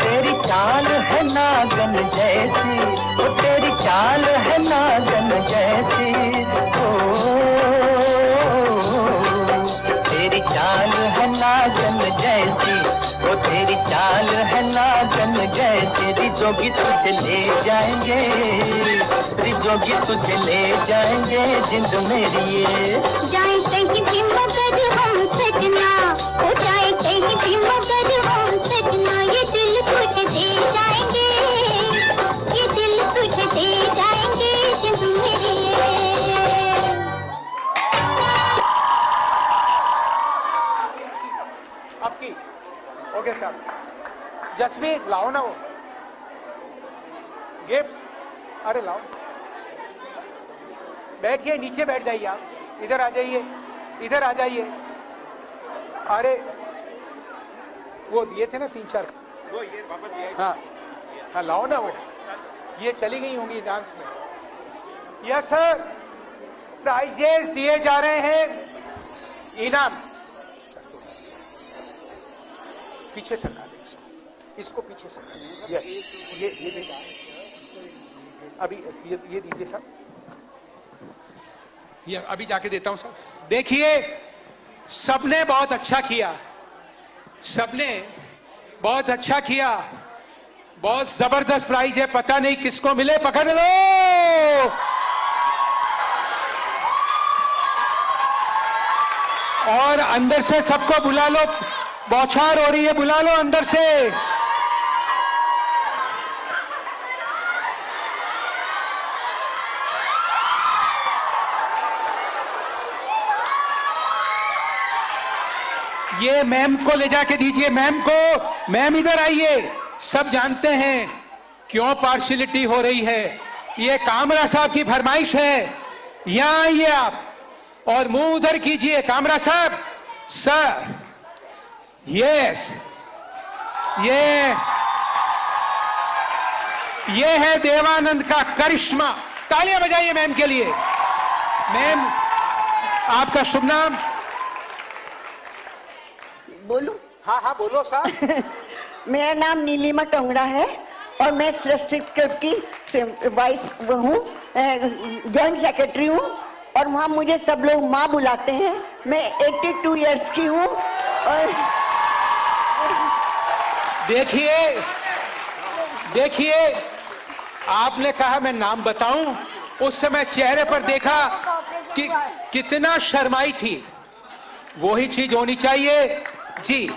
तेरी चाल है नागन जैसी, ओ तेरी चाल है नागन जैसी, तेरी चाल है नागन जैसी, ओ तेरी चाल है नागन जैसी। रिजोगी तुझे ले जाएंगे, रिजोगी तुझे ले जाएंगे जिंद मेरी ये। जाए कहीं भी मगर हम सजना, हो जाए कहीं भी मगर हम सजना, ये दिल तुझे दे जाएंगे, ये दिल तुझे दे जाएंगे जिंद मेरी ये। आपकी ओके साहब। जसवीर लाओ ना वो गिफ्ट। अरे लाओ, बैठिए, नीचे बैठ जाइए आप, इधर आ जाइए, इधर आ जाइए। अरे वो दिए थे ना 3-4, वो ये वापस दिए। हाँ हाँ, लाओ ना, वो ये चली गई होंगी डांस में। यस सर, प्राइजेस दिए जा रहे हैं, इनाम। पीछे सरका दे इसको पीछे सरका। यस, ये देखा अभी, ये दीजिए सर, ये अभी जाके देता हूं सर। देखिए, सबने बहुत अच्छा किया, सबने बहुत अच्छा किया, बहुत जबरदस्त प्राइज है, पता नहीं किसको मिले, पकड़ लो। और अंदर से सबको बुला लो, बौछार हो रही है, बुला लो अंदर से। ये मैम को ले जाके दीजिए, मैम को। मैम इधर आइए, सब जानते हैं क्यों पार्शियलिटी हो रही है, ये कामरा साहब की फरमाइश है। यहां आइए आप और मुंह उधर कीजिए, कामरा साहब। सर, यस, ये है देवानंद का करिश्मा। तालियां बजाइए मैम के लिए। मैम, आपका शुभ नाम? बोलूं? हाँ हाँ, बोलो साहब। मेरा नाम नीलिमा टोंगड़ा है और मैं सृष्टि क्लब की वाइस हूँ, जॉइंट सेक्रेटरी हूँ, और वहाँ मुझे सब लोग माँ बुलाते हैं। मैं 82 इयर्स की हूँ। और देखिए, आपने कहा मैं नाम बताऊं, उस समय चेहरे पर देखा कि कितना शर्माई थी। वही चीज होनी चाहिए जी।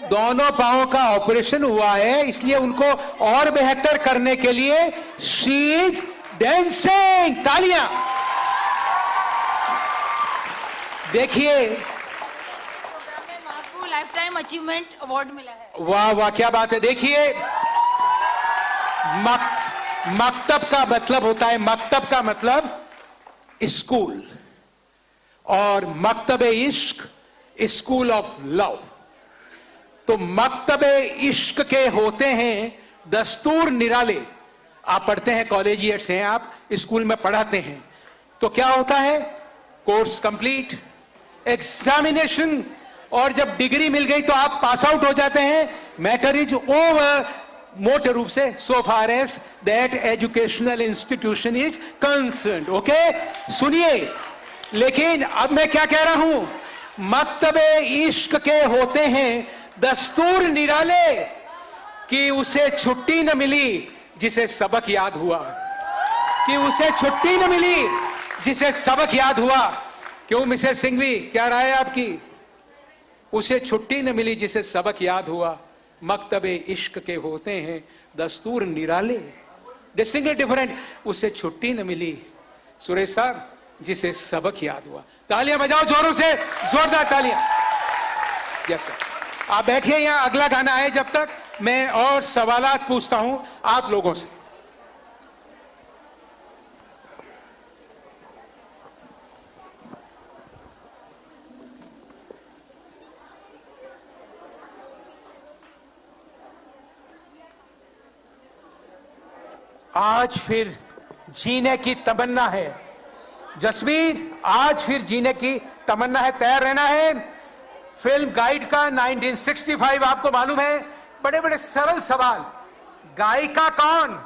दोनों पांवों का ऑपरेशन हुआ है, इसलिए उनको और बेहतर करने के लिए शी इज डांसिंग। तालियां। देखिए, लाइफ टाइम अचीवमेंट अवार्ड मिला है। वाह वाह, क्या बात है। देखिए, मकतब का मतलब होता है, मकतब का मतलब स्कूल, और मकतब इश्क स्कूल ऑफ लव। तो मकतब इश्क के होते हैं दस्तूर निराले। आप पढ़ते हैं, कॉलेजिएट्स हैं आप, स्कूल में पढ़ाते हैं, तो क्या होता है? कोर्स कंप्लीट, एग्जामिनेशन, और जब डिग्री मिल गई तो आप पास आउट हो जाते हैं। मैटर इज ओवर, मोटे रूप से, so far as that educational institution is concerned. Okay, सुनिए, लेकिन अब मैं क्या कह रहा हूं, मकतबे इश्क के होते हैं दस्तूर निराले कि उसे छुट्टी न मिली जिसे सबक याद हुआ, कि उसे छुट्टी न मिली जिसे सबक याद हुआ। क्यों मिसेस सिंघवी, क्या राय है आपकी? उसे छुट्टी न मिली जिसे सबक याद हुआ। मकतबे इश्क के होते हैं दस्तूर निराले, डिस्टिंक्टली डिफरेंट। उसे छुट्टी न मिली, सुरेश साहब, जिसे सबक याद हुआ। तालियां बजाओ जोरों से, जोरदार तालियां। यस सर, आप बैठिए यहां, अगला गाना है। जब तक मैं और सवालात पूछता हूं आप लोगों से। आज फिर जीने की तमन्ना है जसवीर, आज फिर जीने की तमन्ना है। तैयार रहना है। फिल्म गाइड का 1965 आपको मालूम है। बड़े बड़े सरल सवाल। गायिका कौन,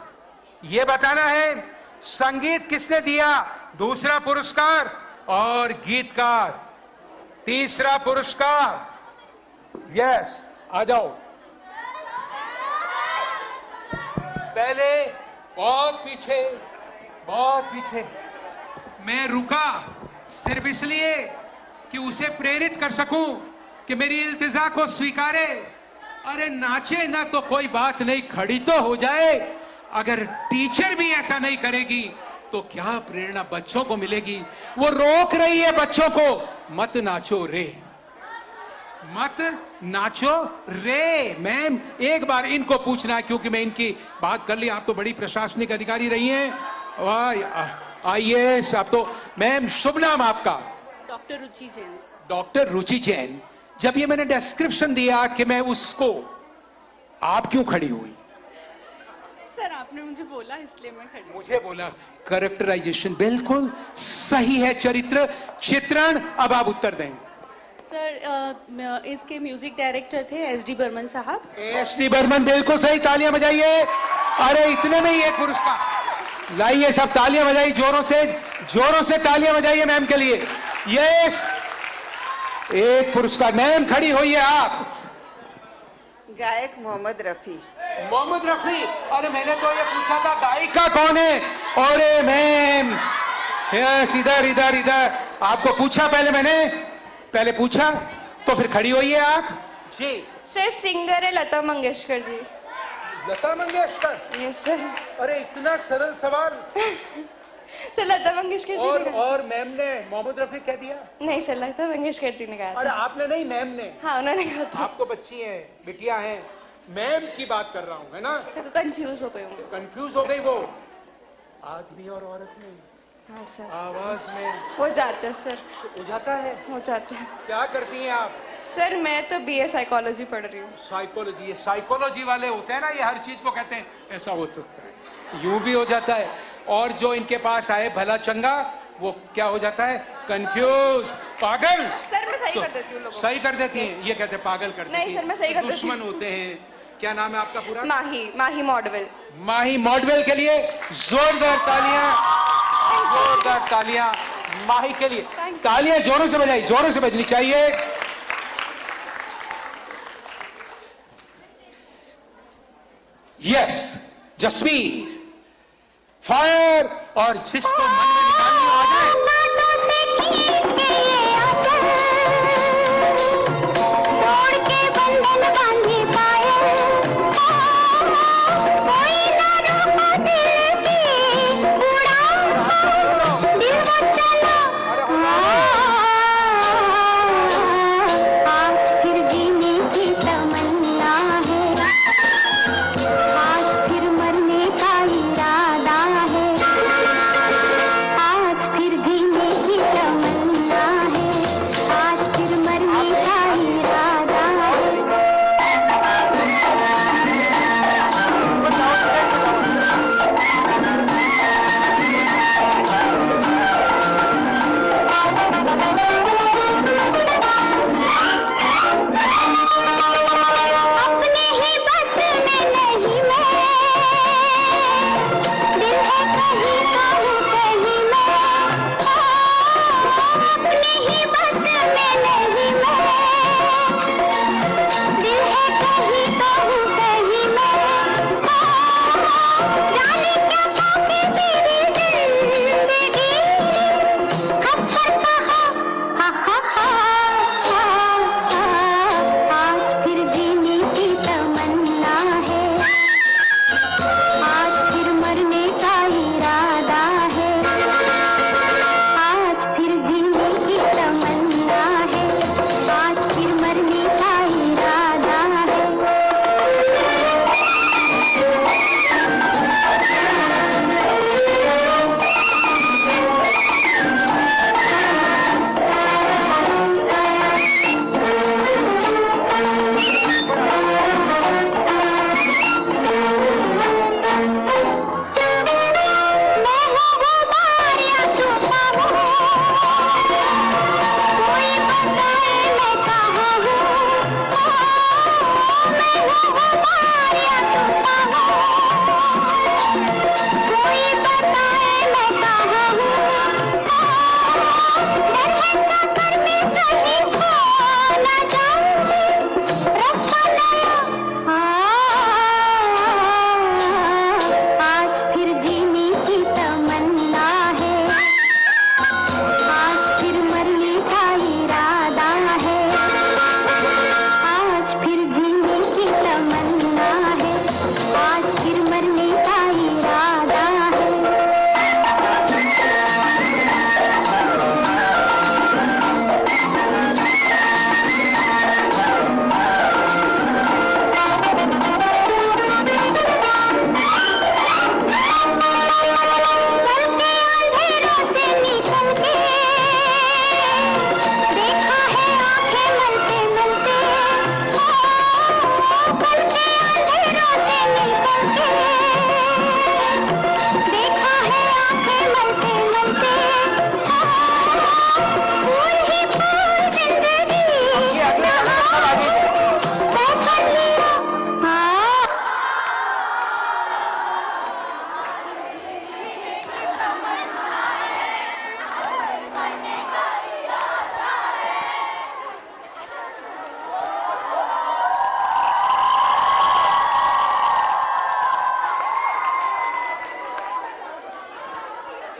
यह बताना है। संगीत किसने दिया, दूसरा पुरस्कार। और गीतकार, तीसरा पुरस्कार। यस, आ जाओ। पहले बहुत पीछे, बहुत पीछे। मैं रुका सिर्फ इसलिए कि उसे प्रेरित कर सकूं कि मेरी इल्तिजा को स्वीकारे। अरे नाचे ना तो कोई बात नहीं, खड़ी तो हो जाए। अगर टीचर भी ऐसा नहीं करेगी तो क्या प्रेरणा बच्चों को मिलेगी? वो रोक रही है बच्चों को, मत नाचो रे। मत नाचो रे। मैम एक बार इनको पूछना, क्योंकि मैं इनकी बात कर ली। आप तो बड़ी प्रशासनिक अधिकारी रही हैं, आईएएस आप तो। मैम शुभ नाम आपका? डॉक्टर रुचि जैन। डॉक्टर रुचि जैन। जब ये मैंने डिस्क्रिप्शन दिया कि मैं उसको, आप क्यों खड़ी हुई? सर आपने मुझे बोला इसलिए मैं खड़ी। मुझे बोला। करेक्टराइजेशन बिल्कुल सही है। चरित्र चित्रण, अब आप उत्तर दें। सर इसके म्यूजिक डायरेक्टर थे SD बर्मन साहब। SD बर्मन बिल्कुल सही, तालियां बजाइए। अरे इतने में ही एक पुरस्कार लाइए, सब तालियां बजाइए, जोरों से तालियां बजाइए मैम के लिए। यस, एक पुरस्कार। मैम खड़ी होइए आप। गायक मोहम्मद रफी। मोहम्मद रफी, अरे मैंने तो ये पूछा था गायिका कौन है। अरे मैम यस, इधर इधर इधर आपको पूछा, पहले पूछा तो फिर खड़ी होइए आप जी। सर सिंगर है लता मंगेशकर जी। लता मंगेशकर? Yes sir. अरे इतना सरल सवाल। सर लता मंगेशकर जी ने कहा। और मैम ने मोहम्मद रफी कह दिया? नहीं सर, लता मंगेशकर जी ने कहा। अरे आपने नहीं, मैम ने। हाँ उन्होंने कहा था। आप तो बच्ची हैं, बिटिया हैं। मैम की बात कर रहा हूँ, है ना? सर कंफ्यूज हो गई हूँ। कंफ्यूज हो गई वो। आदमी और औरत में, हाँ सर, आवाज में हो जाता है सर। हो जाता है। हो जाता है। क्या करती हैं आप? सर मैं तो BA साइकोलॉजी पढ़ रही हूँ। साइकोलॉजी, ये साइकोलॉजी वाले होते हैं ना, ये हर चीज को कहते हैं ऐसा हो सकता है, यूं भी हो जाता है। और जो इनके पास आए भला चंगा, वो क्या हो जाता है? कंफ्यूज, पागल। सर मैं सही कर देती हूँ लोगों को। सही कर देती हैं, ये कहते हैं पागल कर देती हैं। नहीं सर, मैं सही कर देती हूँ। दुश्मन होते हैं। क्या नाम है आपका पूरा? माही मॉडवेल। माही मॉडवेल के लिए जोरदार तालियां, जोरदार तालियां माही के लिए। तालियां जोरों से बजाई, जोरों से बजनी चाहिए। Yes, Jasveer fire. और जिसको मन में निकालनी आ जाए,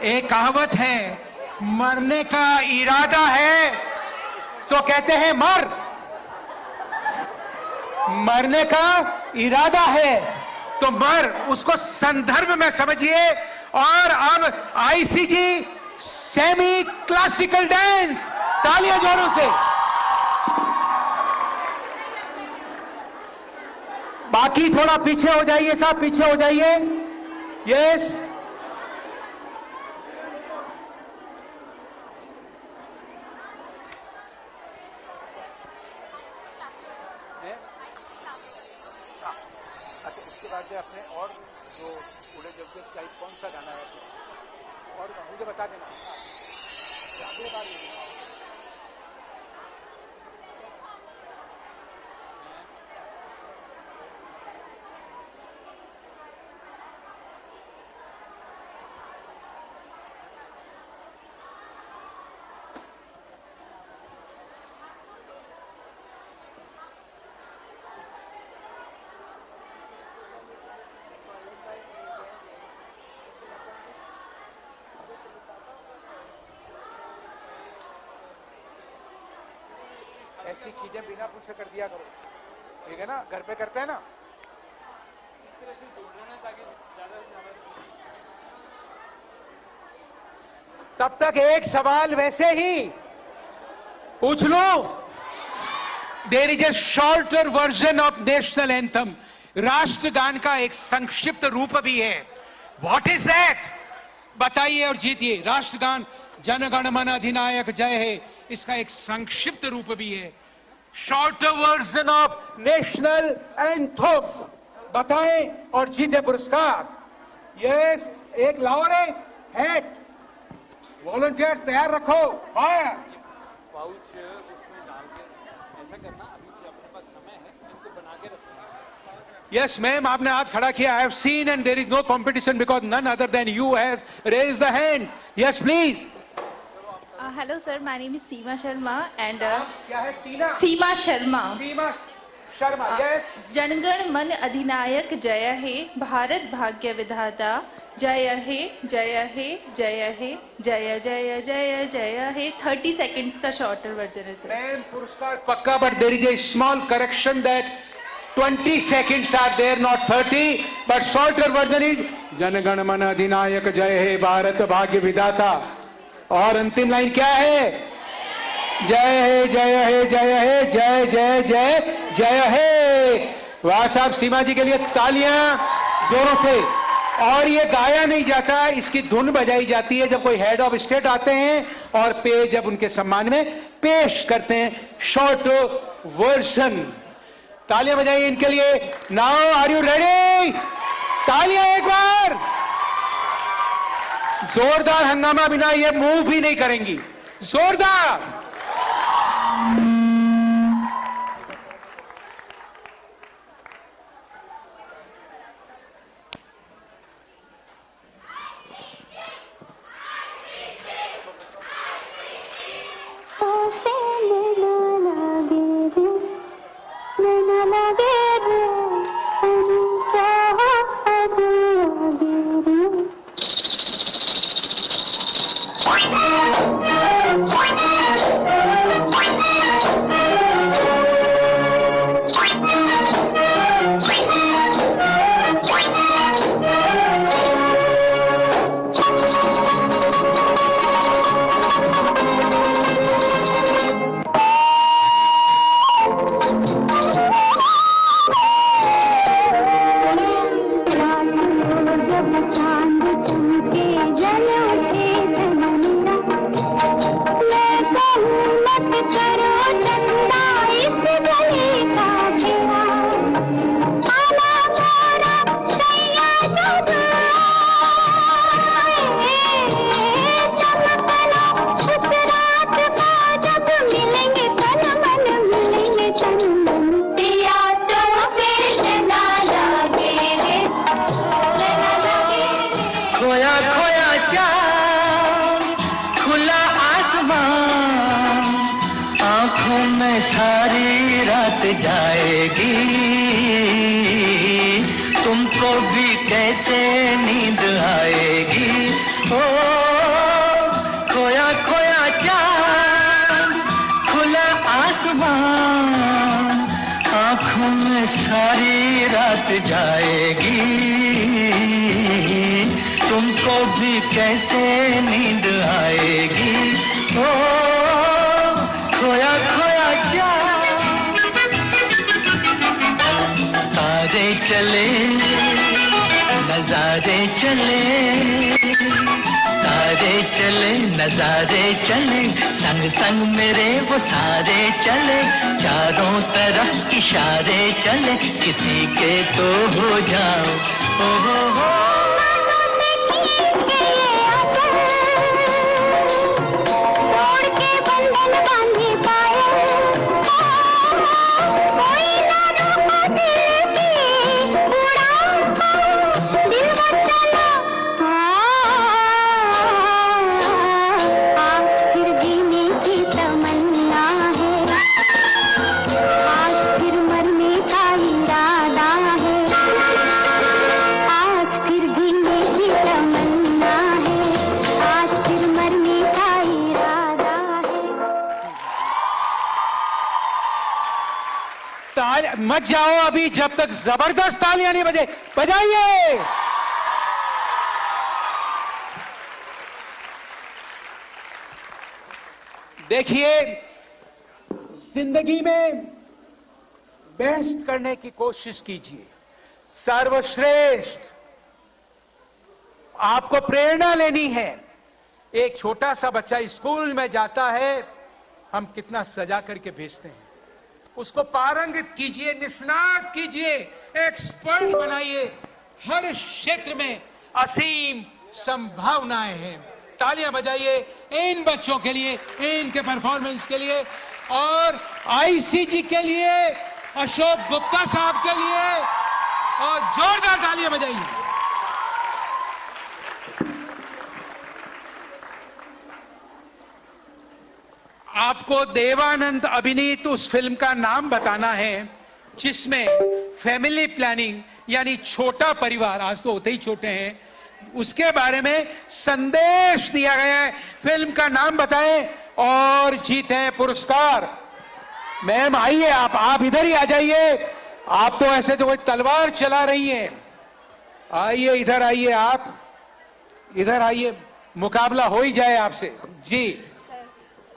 एक कहावत है, मरने का इरादा है तो कहते हैं मर, मरने का इरादा है तो मर, उसको संदर्भ में समझिए। और अब आईसीजी सेमी क्लासिकल डांस, तालियां जोरों से। बाकी थोड़ा पीछे हो जाइए साहब, पीछे हो जाइए। यस, उसके बाद में अपने और जो उड़े जगदीश का कौन सा गाना है और मुझे बता देना। ऐसी चीजें बिना पूछे कर दिया करो, ठीक है ना? घर पे करते हैं ना। इस तरह से जोड़ना ताकि ज्यादा तब तक एक सवाल वैसे ही पूछ लो। There is a shorter version of national anthem, राष्ट्रगान का एक संक्षिप्त रूप भी है। What is that? बताइए और जीतिए। राष्ट्रगान जन गण मन अधिनायक जय है, इसका एक संक्षिप्त रूप भी है, shorter version of national anthem. बताएं और जीते पुरस्कार। यस, एक लाओ रे हैट, वॉलंटियर्स तैयार रखो। फायर पाउच उसमें डाल के ऐसा करना। अभी अपने पास समय है, इनको बना के रखना। यस मैम, आपने हाथ खड़ा किया। I have seen and there is no competition because none other than you has raised the hand. Yes please. Hello sir, my name is Seema Sharma and क्या है? टीना सीमा शर्मा। सीमा शर्मा, यस। जनगण मन अधिनायक जय हे, भारत भाग्य विधाता जय हे जय हे जय हे जय जय जय जय हे। 30 सेकेंड्स का शॉर्टर वर्जन है सर। मैम पुरस्कार पक्का, but there is a small correction that 20 seconds are there, not 30, but shorter version is जनगण मन अधिनायक जय हे, भारत भाग्य विधाता। और अंतिम लाइन क्या है? जय हे जय हे जय हे जय जय जय जय हे। वाह साहब, सीमा जी के लिए तालियां जोरों से। और ये गाया नहीं जाता, इसकी धुन बजाई जाती है जब कोई हेड ऑफ स्टेट आते हैं और पे जब उनके सम्मान में पेश करते हैं शॉर्ट वर्जन। तालियां बजाइए इनके लिए। Now are you ready? तालियां एक बार। जोरदार हंगामा, बिना ये मूव भी नहीं करेंगी। जोरदार। सारी रात जाएगी, तुमको भी कैसे नींद आएगी। ओ सारी रात जाएगी, तुमको भी कैसे नींद आएगी। ओ खोया खोया जा, तारे चले नजारे चले, तारे चले नजारे चले, संग संग मेरे वो सारे चले, चारों तरफ इशारे चले, किसी के तो हो जाओ। ओ हो मत जाओ अभी जब तक जबरदस्त तालियां नहीं बजे, बजाइए। देखिए, जिंदगी में बेस्ट करने की कोशिश कीजिए, सर्वश्रेष्ठ। आपको प्रेरणा लेनी है। एक छोटा सा बच्चा स्कूल में जाता है, हम कितना सजा करके भेजते हैं, उसको पारंगित कीजिए, निष्णात कीजिए, एक्सपर्ट बनाइए। हर क्षेत्र में असीम संभावनाएं हैं। तालियां बजाइए इन बच्चों के लिए, इनके परफॉर्मेंस के लिए, और आईसीजी के लिए, अशोक गुप्ता साहब के लिए, और जोरदार तालियां बजाइए। आपको देवानंद अभिनीत उस फिल्म का नाम बताना है जिसमें फैमिली प्लानिंग यानी छोटा परिवार, आज तो होते ही छोटे हैं, उसके बारे में संदेश दिया गया है। फिल्म का नाम बताएं और जीतें पुरस्कार। मैम आइए, आप इधर ही आ जाइए। आप तो ऐसे तो कोई तलवार चला रही हैं। आइए, इधर आइए, आप इधर आइए, मुकाबला हो ही जाए आपसे। जी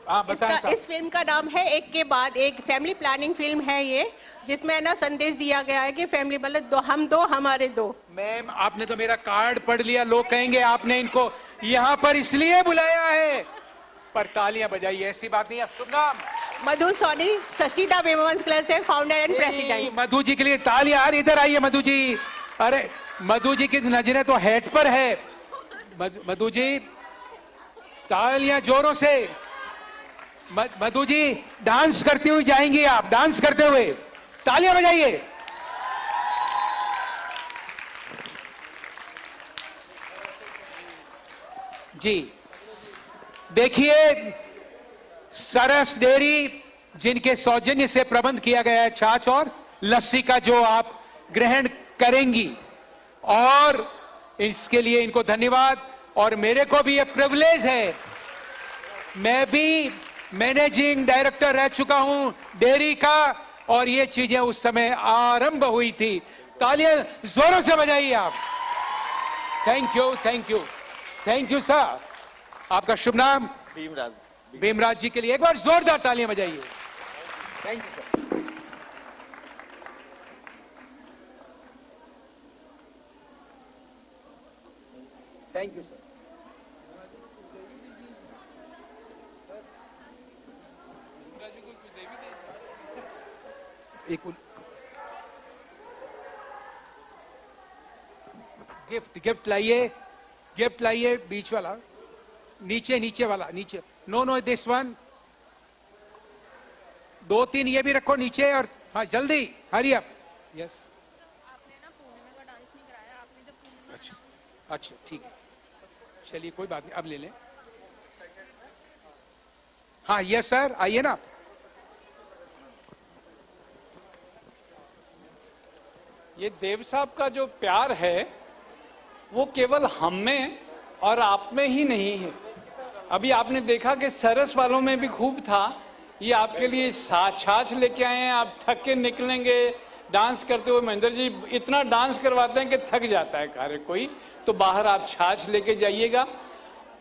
इस फिल्म का नाम है एक के बाद एक। फैमिली प्लानिंग फिल्म है ये, जिसमें ना संदेश दिया गया है कि फैमिली मतलब हम दो हमारे दो। मैम, आपने तो मेरा कार्ड पढ़ लिया। लोग कहेंगे आपने इनको यहाँ पर इसलिए बुलाया है, पर तालियां बजाइए, ऐसी बात नहीं है। शुभ नाम? मधु सोनी, सष्टिता विमेंस क्लब से founder and president. Madhu ji के लिए तालियां। अरे इधर आइए मधु जी। अरे मधु जी की नजरें तो हेड पर है। मधु जी, तालियां जोरों से। मधु जी, डांस करती हुई जाएंगी आप, डांस करते हुए। तालियां बजाइए। जी देखिए, सरस डेयरी जिनके सौजन्य से प्रबंध किया गया है छाछ और लस्सी का, जो आप ग्रहण करेंगी, और इसके लिए इनको धन्यवाद। और मेरे को भी ये प्रिविलेज है, मैं भी मैनेजिंग डायरेक्टर रह चुका हूं डेयरी का, और ये चीजें उस समय आरंभ हुई थी। तालियां जोरों से बजाइए आप। Thank you, thank you, thank you sir. आपका शुभ नाम? भीमराज। भीमराज जी के लिए एक बार जोरदार तालियां बजाइए। Thank you sir. Thank you sir. एक गिफ्ट लाइए, गिफ्ट लाइए। बीच वाला, नीचे नीचे वाला, नीचे। No this one. 2-3 ये भी रखो नीचे। और हाँ, जल्दी, हरी अप। यस। अच्छा अच्छा, ठीक है, चलिए कोई बात नहीं, अब ले लें। हाँ यस सर, आइए ना। ये देव साहब का जो प्यार है वो केवल हम में और आप में ही नहीं है। अभी आपने देखा कि सरस वालों में भी खूब था। ये आपके लिए छाछ लेके आए हैं, आप थक के निकलेंगे, डांस करते हुए महेंद्र जी इतना डांस करवाते हैं कि थक जाता है कार्य कोई, तो बाहर आप छाछ लेके जाइएगा।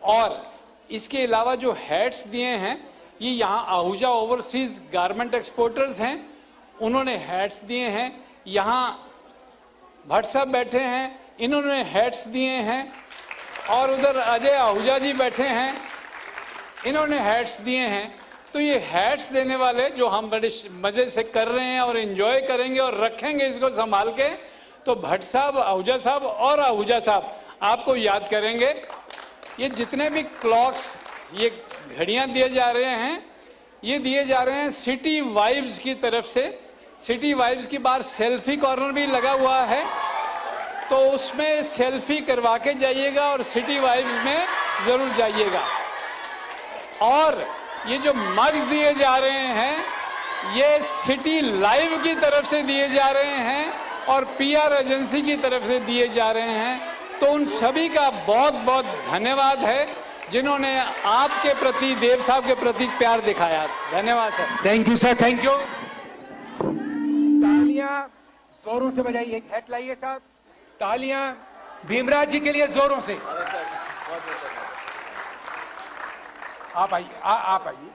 और इसके अलावा जो हैट्स दिए हैं, ये यहाँ आहूजा ओवरसीज गारमेंट एक्सपोर्टर्स हैं, उन्होंने हैट्स दिए हैं। यहाँ भट्ट साहब बैठे हैं, इन्होंने हैट्स दिए हैं। और उधर अजय आहूजा जी बैठे हैं, इन्होंने हैट्स दिए हैं। तो ये हैट्स देने वाले जो हम बड़े मजे से कर रहे हैं और एंजॉय करेंगे और रखेंगे इसको संभाल के, तो भट्ट साहब, आहूजा साहब और आहूजा साहब आपको याद करेंगे। ये जितने भी क्लॉक्स, ये घड़ियां दिए जा रहे हैं, ये दिए जा रहे हैं सिटी वाइब्स की तरफ से। सिटी वाइब्स की बाहर सेल्फी कॉर्नर भी लगा हुआ है, तो उसमें सेल्फी करवा के जाइएगा और सिटी वाइब्स में जरूर जाइएगा। और ये जो मग्स दिए जा रहे हैं, ये सिटी लाइव की तरफ से दिए जा रहे हैं और पीआर एजेंसी की तरफ से दिए जा रहे हैं। तो उन सभी का बहुत बहुत धन्यवाद है जिन्होंने आपके प्रति, देव साहब के प्रति प्यार दिखाया। धन्यवाद sir. Thank you sir, thank you. तालियां जोरों से बजाइए। एक हैट लाइए साहब। तालियां भीमराज जी के लिए जोरों से। आप आइए, आप आइए।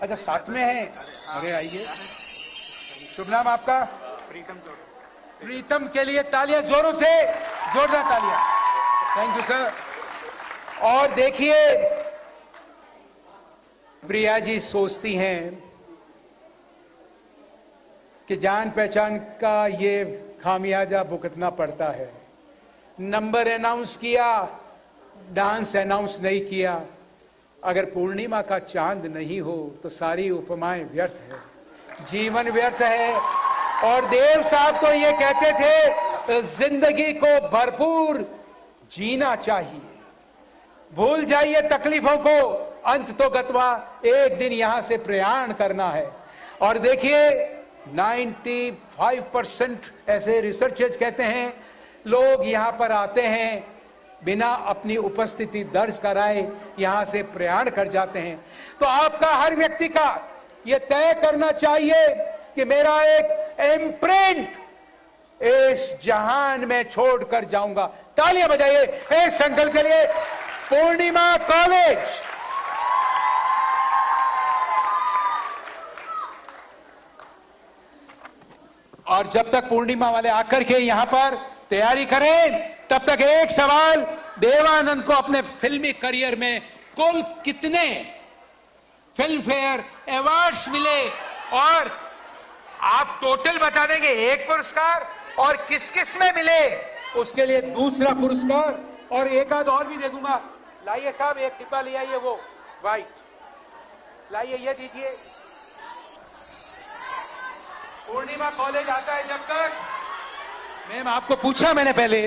अच्छा, साथ में है। अरे आइए। शुभ नाम आपका? प्रीतम। प्रीतम के लिए तालियां जोरों से, जोरदार तालियां। Thank you sir. और देखिए, प्रिया जी सोचती हैं कि जान पहचान का ये खामियाजा भुगतना पड़ता है। नंबर अनाउंस किया, डांस अनाउंस नहीं किया। अगर पूर्णिमा का चांद नहीं हो तो सारी उपमाएं व्यर्थ है, जीवन व्यर्थ है। और देव साहब तो ये कहते थे, जिंदगी को भरपूर जीना चाहिए, भूल जाइए तकलीफों को, अंत तो गतवा एक दिन यहां से प्रयाण करना है। और देखिए 95% ऐसे रिसर्चर्स कहते हैं लोग यहां पर आते हैं बिना अपनी उपस्थिति दर्ज कराए यहां से प्रयाण कर जाते हैं। तो आपका हर व्यक्ति का यह तय करना चाहिए कि मेरा एक इम्प्रिंट इस जहान में छोड़कर जाऊंगा। तालियां बजाइए इस संकल्प के लिए। पूर्णिमा कॉलेज, और जब तक पूर्णिमा वाले आकर के यहां पर तैयारी करें, तब तक एक सवाल, देवानंद को अपने फिल्मी करियर में कुल कितने फिल्म फेयर अवार्ड्स मिले? और आप टोटल बता देंगे एक पुरस्कार, और किस किस में मिले उसके लिए दूसरा पुरस्कार, और एक आध और भी दे दूंगा। लाइए साहब, एक डिब्बा ले आइए, वो वाइट लाइए, ये दीजिए। पूर्णिमा कॉलेज आता है जब तक। मैम आपको पूछा मैंने पहले